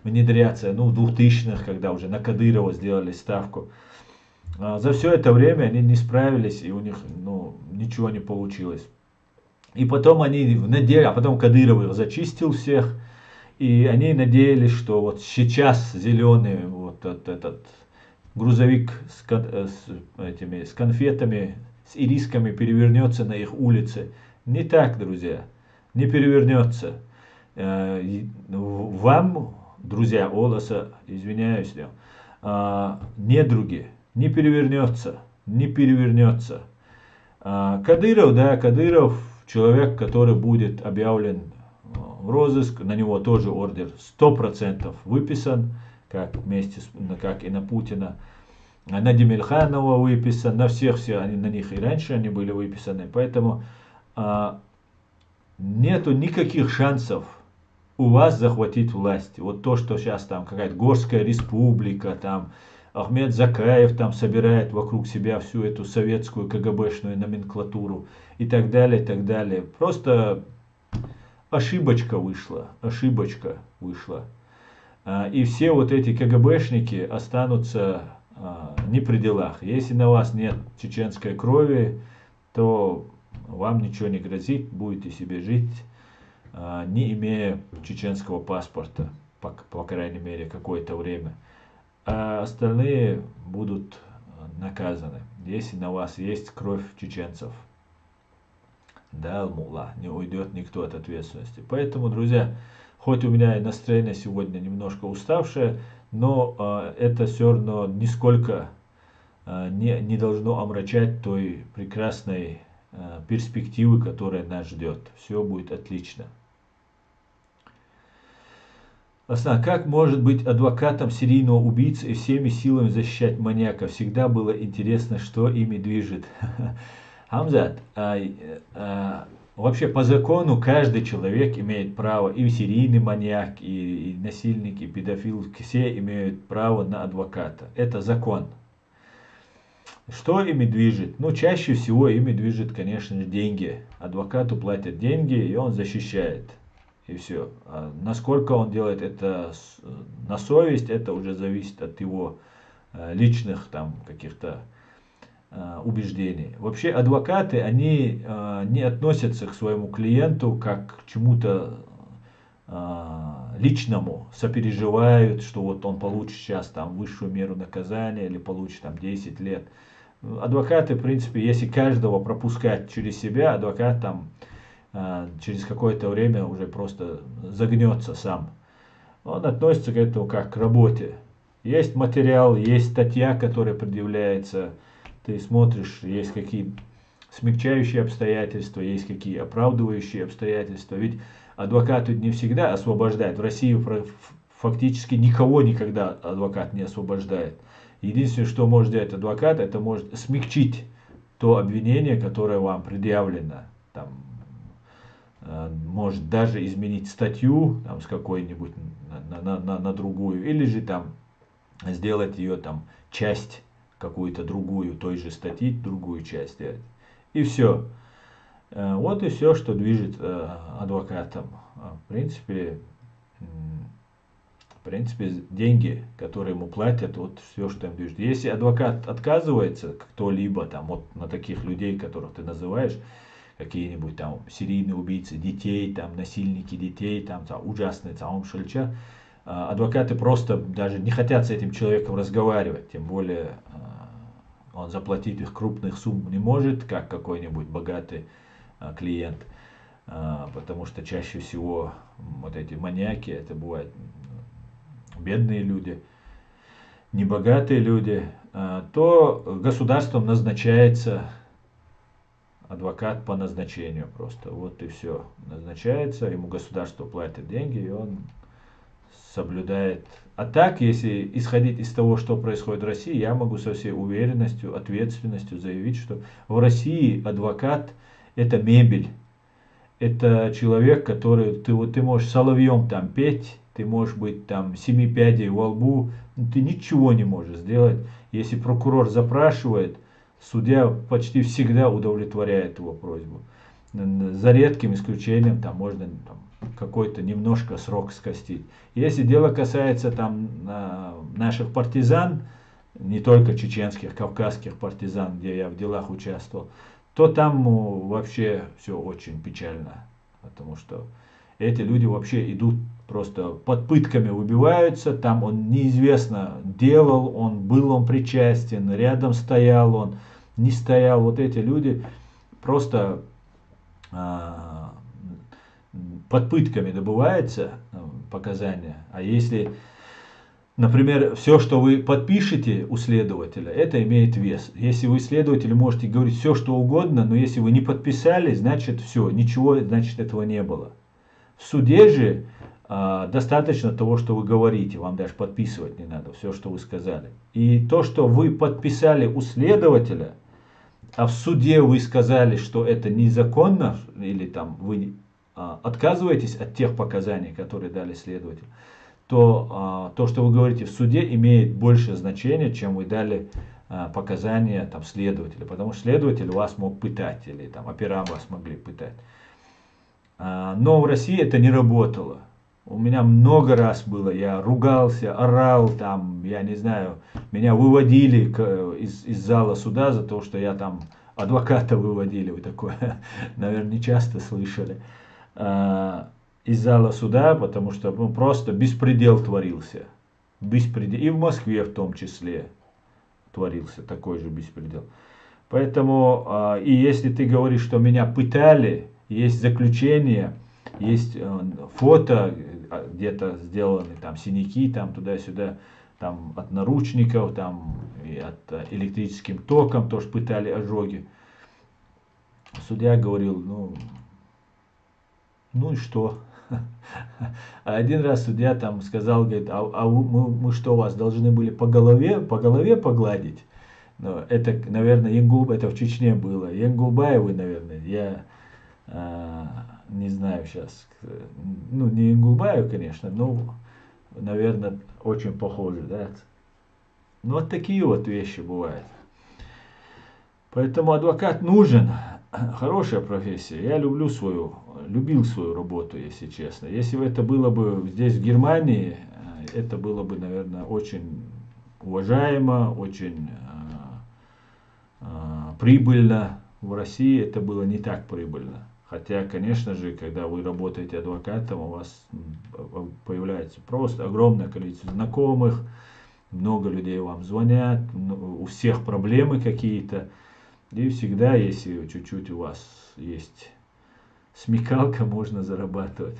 внедряться, ну, в 2000-х, когда уже на Кадырова сделали ставку. За все это время они не справились, и у них, ну, ничего не получилось. И потом потом Кадыров их зачистил всех, и они надеялись, что вот сейчас зеленый вот этот грузовик с конфетами, с ирисками перевернется на их улице. Не так, друзья, не перевернется. Вам, друзья Олоса, извиняюсь, недруги, не перевернется, не перевернется. Кадыров, да, Кадыров, человек, который будет объявлен в розыск, на него тоже ордер 100% выписан, как и на Путина, на Демельханова выписан, на всех, они на них и раньше они были выписаны, поэтому нету никаких шансов у вас захватить власть. Вот то, что сейчас там какая-то Горская республика, там Ахмед Закаев там собирает вокруг себя всю эту советскую КГБшную номенклатуру и так далее, и так далее. Просто ошибочка вышла. И все вот эти КГБшники останутся не при делах. Если на вас нет чеченской крови, то вам ничего не грозит, будете себе жить, не имея чеченского паспорта, по крайней мере, какое-то время. А остальные будут наказаны, если на вас есть кровь чеченцев. Да, мула, не уйдет никто от ответственности. Поэтому, друзья, хоть у меня и настроение сегодня немножко уставшее, но это все равно нисколько не должно омрачать той прекрасной перспективы, которая нас ждет. Все будет отлично. Как может быть адвокатом серийного убийцы и всеми силами защищать маньяка? Всегда было интересно, что ими движет. Хамзат, вообще по закону каждый человек имеет право, и серийный маньяк, и насильник, и педофил, все имеют право на адвоката. Это закон. Что ими движет? Ну, чаще всего ими движет, конечно же, деньги. Адвокату платят деньги, и он защищает. И все. А насколько он делает это на совесть, это уже зависит от его личных там каких-то убеждений. Вообще адвокаты, они не относятся к своему клиенту как к чему-то личному сопереживают, что вот он получит сейчас там высшую меру наказания или получит там 10 лет. Адвокаты, в принципе, если каждого пропускать через себя, адвокат там через какое-то время уже просто загнется сам. Он относится к этому как к работе. Есть материал, есть статья, которая предъявляется, ты смотришь, есть какие смягчающие обстоятельства, есть какие оправдывающие обстоятельства. Ведь адвокат не всегда освобождает. В России фактически никого никогда адвокат не освобождает. Единственное, что может сделать адвокат, это может смягчить то обвинение, которое вам предъявлено. Там, может даже изменить статью там, с какой-нибудь на другую, или же там сделать ее там часть какую-то другую той же статьи, другую часть сделать. И все. Вот и все, что движет адвокатом. В принципе, деньги, которые ему платят, вот все, что им движет. Если адвокат отказывается, кто-либо там, вот на таких людей, которых ты называешь, какие-нибудь там серийные убийцы детей, там насильники детей, там ужасные там шельча, адвокаты просто даже не хотят с этим человеком разговаривать, тем более он заплатить их крупных сумм не может, как какой-нибудь богатый клиент, потому что чаще всего вот эти маньяки, это бывают бедные люди, небогатые люди, то государством назначается адвокат по назначению просто. Вот и все. Назначается, ему государство платит деньги, и он соблюдает. А так, если исходить из того, что происходит в России, я могу со всей уверенностью, ответственностью заявить, что в России адвокат это мебель. Это человек, который, ты можешь соловьем там петь, ты можешь быть там 7 пядей во лбу, но ты ничего не можешь сделать. Если прокурор запрашивает, судья почти всегда удовлетворяет его просьбу. За редким исключением там можно там, какой-то немножко срок скостить. Если дело касается там наших партизан, не только чеченских, кавказских партизан, где я в делах участвовал, то там вообще все очень печально. Потому что эти люди вообще идут просто под пытками выбиваются, там он неизвестно делал, был он причастен, рядом стоял он, не стоял. Вот эти люди просто под пытками добываются показания. А если, например, все, что вы подпишете у следователя, это имеет вес. Если вы следователю можете говорить все, что угодно, но если вы не подписали, значит все, ничего, значит этого не было. В суде же достаточно того, что вы говорите, вам даже подписывать не надо, все, что вы сказали. И то, что вы подписали у следователя, а в суде вы сказали, что это незаконно, или там вы отказываетесь от тех показаний, которые дали следователь, то то, что вы говорите в суде, имеет большее значение, чем вы дали показания там, следователя. Потому что следователь вас мог пытать, или там опера вас могли пытать. Но в России это не работало. У меня много раз было, я ругался, орал, там, я не знаю, меня выводили из зала суда за то, что я там адвоката выводили, вы такое, наверное, не часто слышали, из зала суда, потому что просто беспредел творился. Беспредел. И в Москве в том числе творился такой же беспредел. Поэтому, и если ты говоришь, что меня пытали, есть заключение, есть фото, где-то сделаны там синяки, там туда-сюда, там от наручников, там и от электрическим током тоже пытали, ожоги. Судья говорил, ну и что? А один раз судья там сказал, говорит, мы что, вас должны были по голове погладить? Но это, наверное, это в Чечне было. Янгулбаевы, наверное, я не знаю сейчас. Не Янгулбаев, конечно, но, наверное, очень похоже, да? Вот такие вот вещи бывают. Поэтому адвокат нужен. Хорошая профессия. Я любил свою работу, если честно. Если бы это было бы здесь, в Германии, это было бы, наверное, очень уважаемо, очень прибыльно. В России это было не так прибыльно. Хотя, конечно же, когда вы работаете адвокатом, у вас появляется просто огромное количество знакомых, много людей вам звонят, у всех проблемы какие-то. И всегда, если чуть-чуть у вас есть смекалка, можно зарабатывать.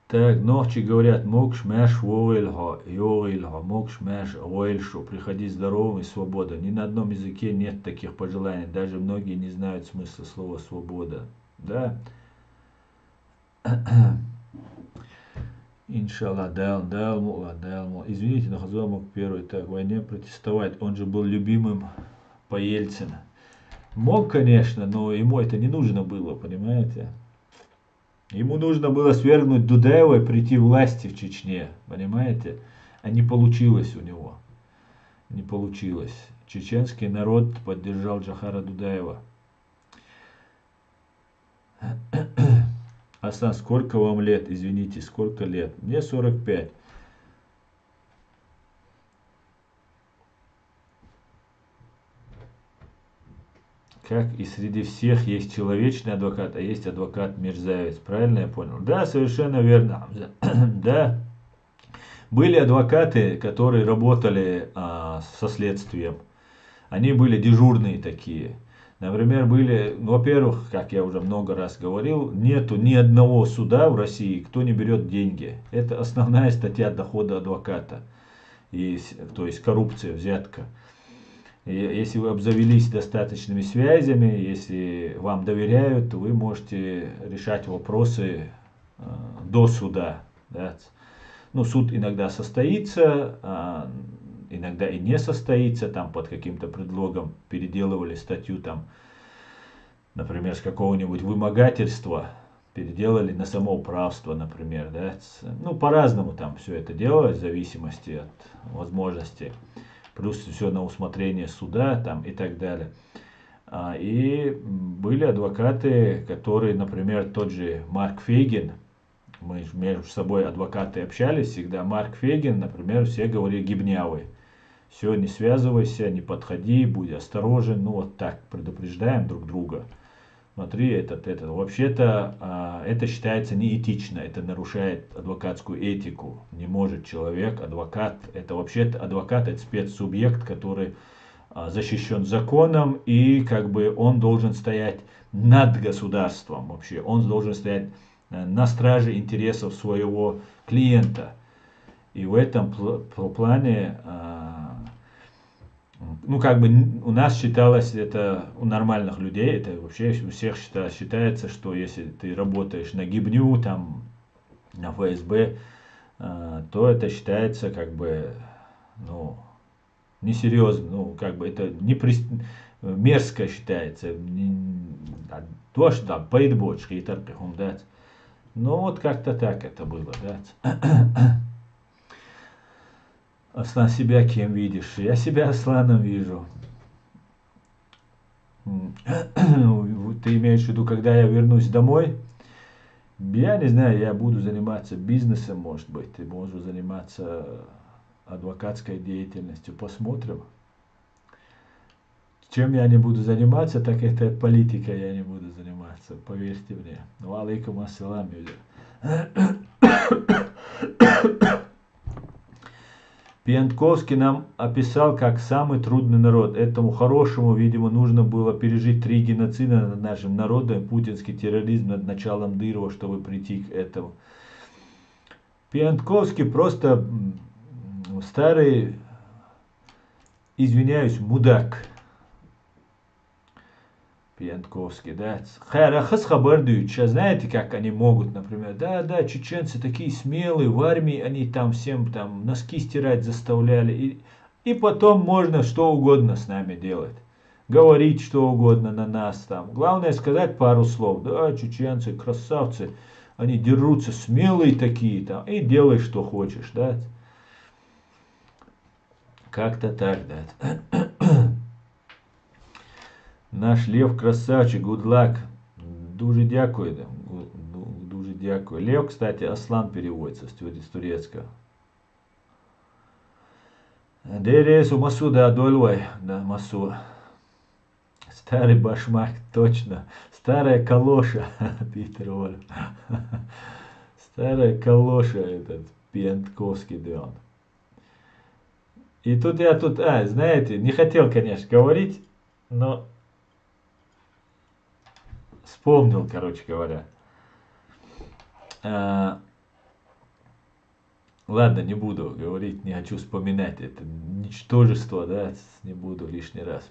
Так, ночи говорят, мокш мэш войлха, йойлха, мокш мэш войлшу, приходи здоровым и свобода. Ни на одном языке нет таких пожеланий, даже многие не знают смысла слова свобода. Да? Иншаллах, дал. Извините, но Хазуа мог первый так в войне протестовать. Он же был любимым по Ельцина. Мог, конечно, но ему это не нужно было, понимаете? Ему нужно было свергнуть Дудаева и прийти к власти в Чечне, понимаете? А не получилось у него. Не получилось. Чеченский народ поддержал Джохара Дудаева. Асан, сколько вам лет? Извините, сколько лет? Мне 45. Как и среди всех есть человечный адвокат, а есть адвокат-мерзавец. Правильно я понял? Да, совершенно верно. Да. Были адвокаты, которые работали со следствием. Они были дежурные такие. Например, были, во-первых, как я уже много раз говорил, нету ни одного суда в России, кто не берет деньги. Это основная статья дохода адвоката. То есть коррупция, взятка. И если вы обзавелись достаточными связями, если вам доверяют, то вы можете решать вопросы до суда. Да? Ну, суд иногда состоится, иногда и не состоится, там под каким-то предлогом переделывали статью, там, например, с какого-нибудь вымогательства, переделали на самоуправство, например. Да? Ну, по-разному там все это делалось, в зависимости от возможностей. Плюс все на усмотрение суда там, и так далее. И были адвокаты, которые, например, тот же Марк Фейгин, мы между собой адвокаты общались всегда, Марк Фейгин, например, все говорили гибнявый. Все, не связывайся, не подходи, будь осторожен, ну вот так, предупреждаем друг друга. Смотри, вообще-то это считается неэтично, это нарушает адвокатскую этику. Не может человек, адвокат, это вообще-то адвокат, это спецсубъект, который защищен законом, и как бы он должен стоять над государством вообще, он должен стоять на страже интересов своего клиента. И в этом плане, ну как бы у нас считалось, это у нормальных людей, это вообще у всех считается, что если ты работаешь на гибню, там, на ФСБ, то это считается как бы, ну, несерьезно, ну, как бы это мерзко считается. То, что там, поедбочки и так, да. Ну, вот как-то так это было, да. Аслан, себя кем видишь? Я себя Асланом вижу. Ты имеешь в виду, когда я вернусь домой? Я не знаю, я буду заниматься бизнесом, может быть, ты можешь заниматься адвокатской деятельностью, посмотрим. Чем я не буду заниматься, так это политикой я не буду заниматься, поверьте мне. Ну, алейкум ассалам. Пьянковский нам описал как самый трудный народ. Этому хорошему, видимо, нужно было пережить 3 геноцида над нашим народом, путинский терроризм над началом Дырова, чтобы прийти к этому. Пьянковский просто старый, извиняюсь, мудак. Пьянковский, да. Хайрахас хабардуюча, знаете, как они могут, например, да, чеченцы такие смелые, в армии они там всем там носки стирать заставляли, и потом можно что угодно с нами делать, говорить что угодно на нас там. Главное сказать пару слов, да, чеченцы красавцы, они дерутся, смелые такие там, и делай что хочешь, да. Как-то так, да. Наш Лев красавчик, good luck. Дуже дякую. Дуже дякую. Лев, кстати, Аслан переводится с турецкого. Дересу Масу, да, Дольвай, да, Масу. Старый башмак, точно. Старая калоша, Питер Ольф. Старая калоша этот Пьянковский, да он. И тут я знаете, не хотел, конечно, говорить, но вспомнил, короче говоря. Ладно, не буду говорить, не хочу вспоминать это ничтожество, да, не буду лишний раз.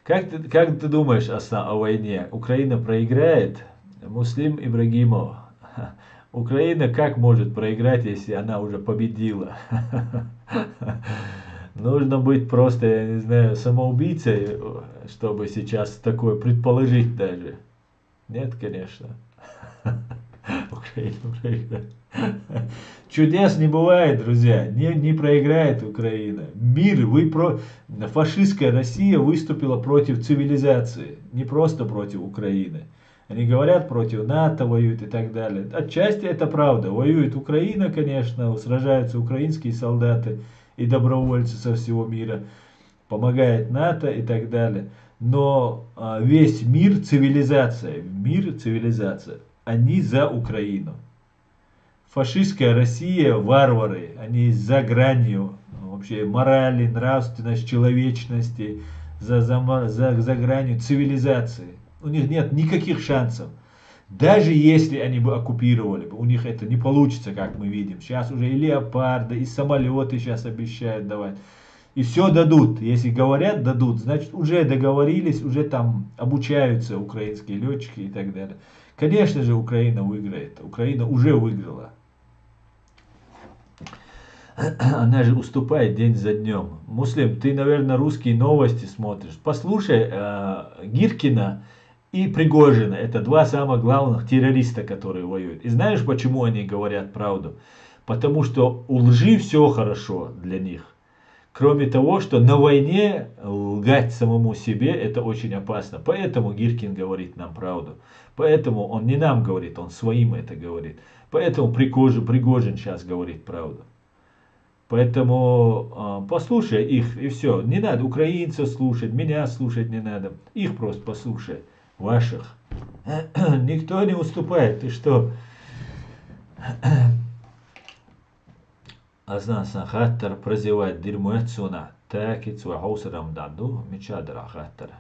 Как ты думаешь о войне? Украина проиграет? Муслим Ибрагимов. Украина как может проиграть, если она уже победила? Нужно быть просто, я не знаю, самоубийцей, чтобы сейчас такое предположить даже. Нет, конечно. Украина проиграет. Чудес не бывает, друзья. Не проиграет Украина. Фашистская Россия выступила против цивилизации. Не просто против Украины. Они говорят, против НАТО воюют и так далее. Отчасти это правда. Воюет Украина, конечно, сражаются украинские солдаты и добровольцы со всего мира. Помогает НАТО и так далее. Но весь мир цивилизация. Они за Украину. Фашистская Россия, варвары, они за гранью вообще морали, нравственности, человечности, за гранью цивилизации. У них нет никаких шансов. Даже если они бы оккупировали, у них это не получится, как мы видим. Сейчас уже и леопарды, и самолеты сейчас обещают давать. И все дадут. Если говорят, дадут, значит уже договорились, уже там обучаются украинские летчики и так далее. Конечно же, Украина выиграет. Украина уже выиграла. Она же уступает день за днем. Муслим, ты, наверное, русские новости смотришь. Послушай Гиркина и Пригожина. Это два самых главных террориста, которые воюют. И знаешь, почему они говорят правду? Потому что у лжи все хорошо для них. Кроме того, что на войне лгать самому себе это очень опасно. Поэтому Гиркин говорит нам правду. Поэтому он не нам говорит, он своим это говорит. Поэтому Пригожин сейчас говорит правду. Поэтому послушай их и все. Не надо украинцев слушать, меня слушать не надо. Их просто послушай. Ваших. Никто не уступает. Ты что? Азнасан хаттар прозевать дерьмо отсюда. Так и цва хаусарам даду мечадра хаттар.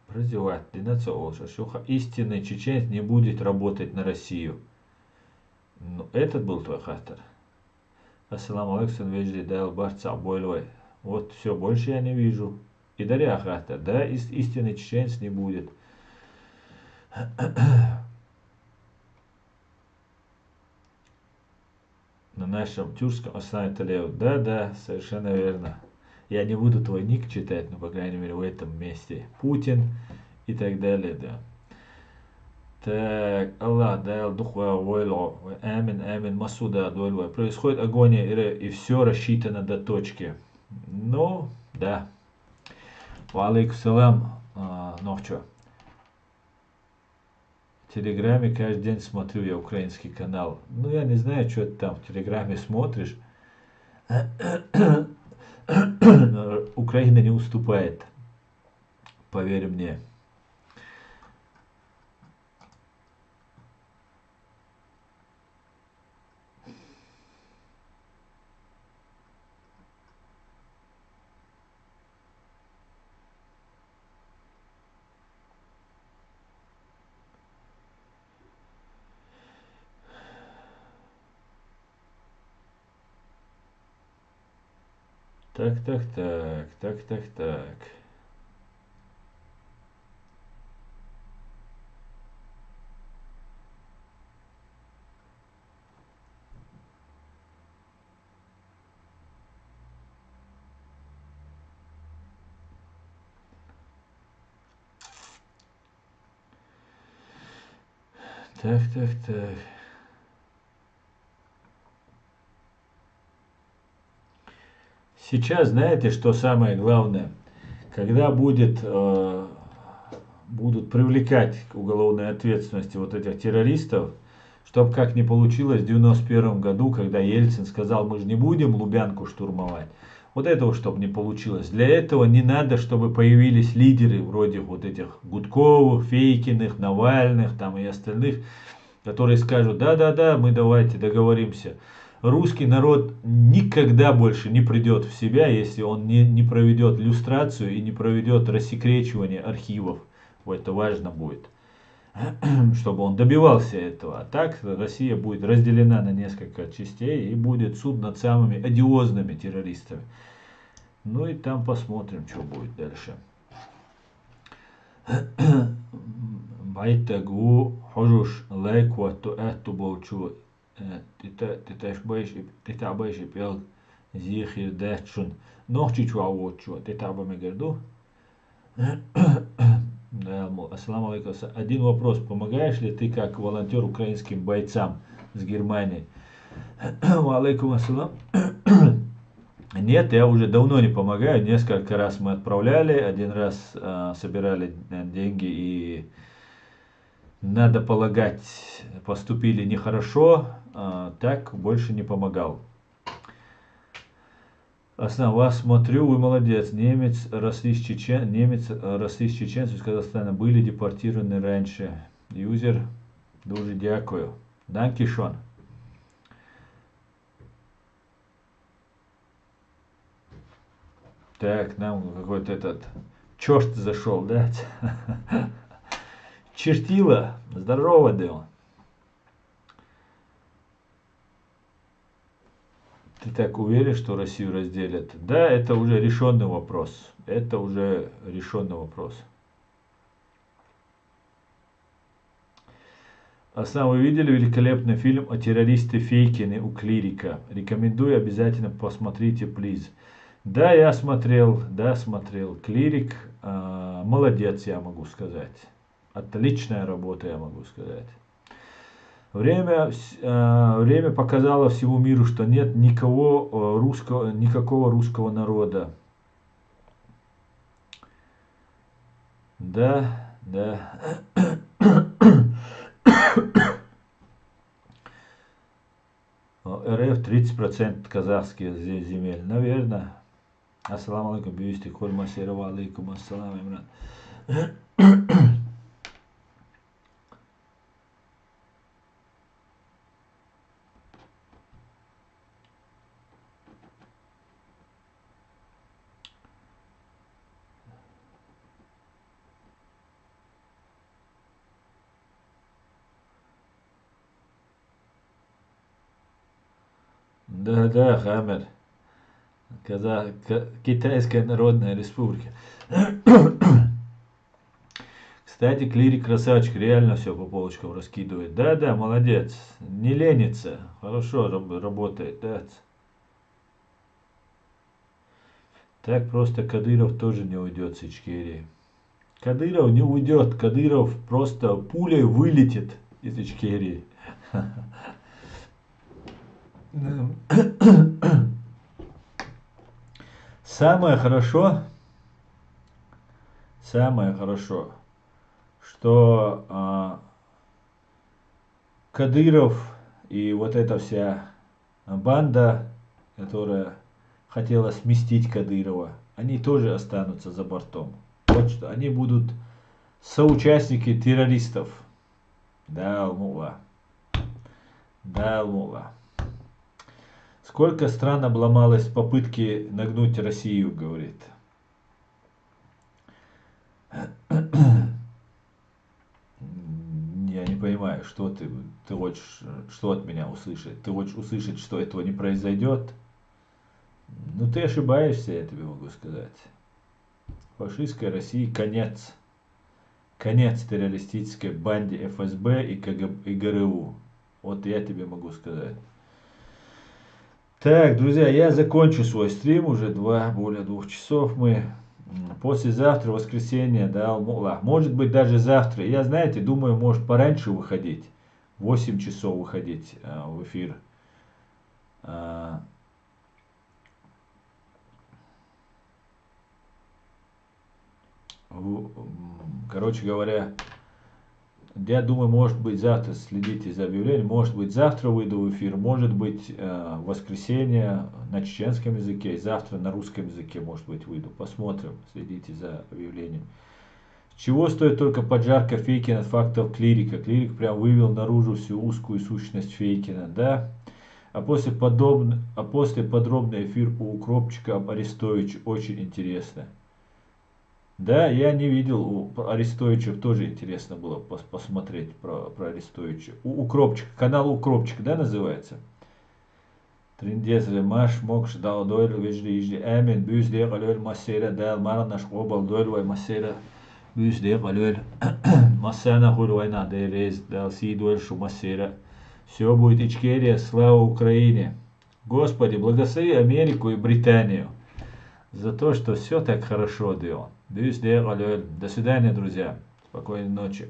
Прозевать что истинный чеченец не будет работать на Россию. Ну, этот был твой хаттар. Ассаламу алейкум, вежди дал барца бойлой. Вот все, больше я не вижу. И даря хаттар, да, истинный чеченец не будет. На нашем тюркском основе Талеев. Да, совершенно верно. Я не буду твой ник читать, но, по крайней мере, в этом месте. Путин и так далее, да. Так, Аллах дал духва войло, амин, масуда дойло. Происходит агония и все рассчитано до точки. Ну, да. Ва алейкум салам, ночью. В Телеграме каждый день смотрю я украинский канал. Ну, я не знаю, что ты там в Телеграме смотришь. Украина не уступает. Поверь мне. Так. Так. Сейчас знаете, что самое главное? Когда будут привлекать к уголовной ответственности вот этих террористов, чтобы как не получилось в 91 году, когда Ельцин сказал, мы же не будем Лубянку штурмовать. Вот этого, чтобы не получилось. Для этого не надо, чтобы появились лидеры вроде вот этих Гудковых, Фейкиных, Навальных там и остальных, которые скажут, да-да-да, мы давайте договоримся. Русский народ никогда больше не придет в себя, если он не проведет люстрацию и не проведет рассекречивание архивов. Вот это важно будет, чтобы он добивался этого. А так Россия будет разделена на несколько частей и будет суд над самыми одиозными террористами. Ну и там посмотрим, что будет дальше. Байтагу хожуш лайквату эту болчу титабайши пел зихир дачун нохчичу авочу титабами горду. Ассаламу алейкум. Один вопрос. Помогаешь ли ты как волонтер украинским бойцам с Германии? Алейкум ассалам. Нет, я уже давно не помогаю. Несколько раз мы отправляли. Один раз собирали деньги и, надо полагать, поступили нехорошо. Так больше не помогал. Вас смотрю, вы молодец. Немец, росли с чеченцев из Казахстана, были депортированы раньше. Юзер, дуже дякую. Данкишон. Так, нам какой-то этот черт зашел, да? Чертила, здорово, Дэл. Ты так уверен, что Россию разделят? Да, это уже решенный вопрос. Это уже решенный вопрос. Сам вы видели великолепный фильм о террористе Фейкине у Клирика? Рекомендую, обязательно посмотрите, плиз. Да, я смотрел, Клирик, молодец, я могу сказать. Отличная работа, я могу сказать. Время показало всему миру, что нет никакого русского народа. Да. РФ 30% казахских земель. Наверное. Ассаламу алейкум, бюсти, кульма серова алейкум, ассалам, Имран. Да, Хамер. Китайская Народная Республика. Кстати, Клирик красавчик, реально все по полочкам раскидывает. Да, молодец. Не ленится. Хорошо работает, да. Так просто Кадыров тоже не уйдет с Ичкерии. Кадыров не уйдет. Кадыров просто пулей вылетит из Ичкерии. Самое хорошо, что Кадыров и вот эта вся банда, которая хотела сместить Кадырова, они тоже останутся за бортом. Вот что, они будут соучастники террористов. Да, Алмула. Сколько стран обломалось в попытке нагнуть Россию, говорит. Я не понимаю, что ты хочешь, что от меня услышать? Ты хочешь услышать, что этого не произойдет? Ну ты ошибаешься, я тебе могу сказать. Фашистской России конец. Конец террористической банде ФСБ и ГРУ. Вот я тебе могу сказать. Так, друзья, я закончу свой стрим, уже более 2 часов мы. Послезавтра, воскресенье, да, может быть даже завтра. Я, знаете, думаю, может пораньше выходить. 8 часов выходить в эфир. Короче говоря, Я думаю, может быть завтра, следите за объявлением, может быть завтра выйду в эфир, может быть в воскресенье на чеченском языке, завтра на русском языке, может быть, выйду. Посмотрим, следите за объявлением. Чего стоит только поджарка Фейкина от фактов клирика? Клирик прям вывел наружу всю узкую сущность Фейкина, да? А после подробный эфир у Укропчика об Арестовиче, очень интересно. Да, я не видел, у Арестовича тоже интересно было посмотреть про Арестовича. У Укропчика, канал Укропчик, да, называется? Триндез маш мокш дал дойл вежди эмин бюз де галёл массера дал маранаш обал дойл вай массера бюз де галёл массана хуй война де рез дал си дойл шу массера. Все будет Ичкерия, слава Украине. Господи, благослови Америку и Британию за то, что все так хорошо делал. До свидания, друзья. Спокойной ночи.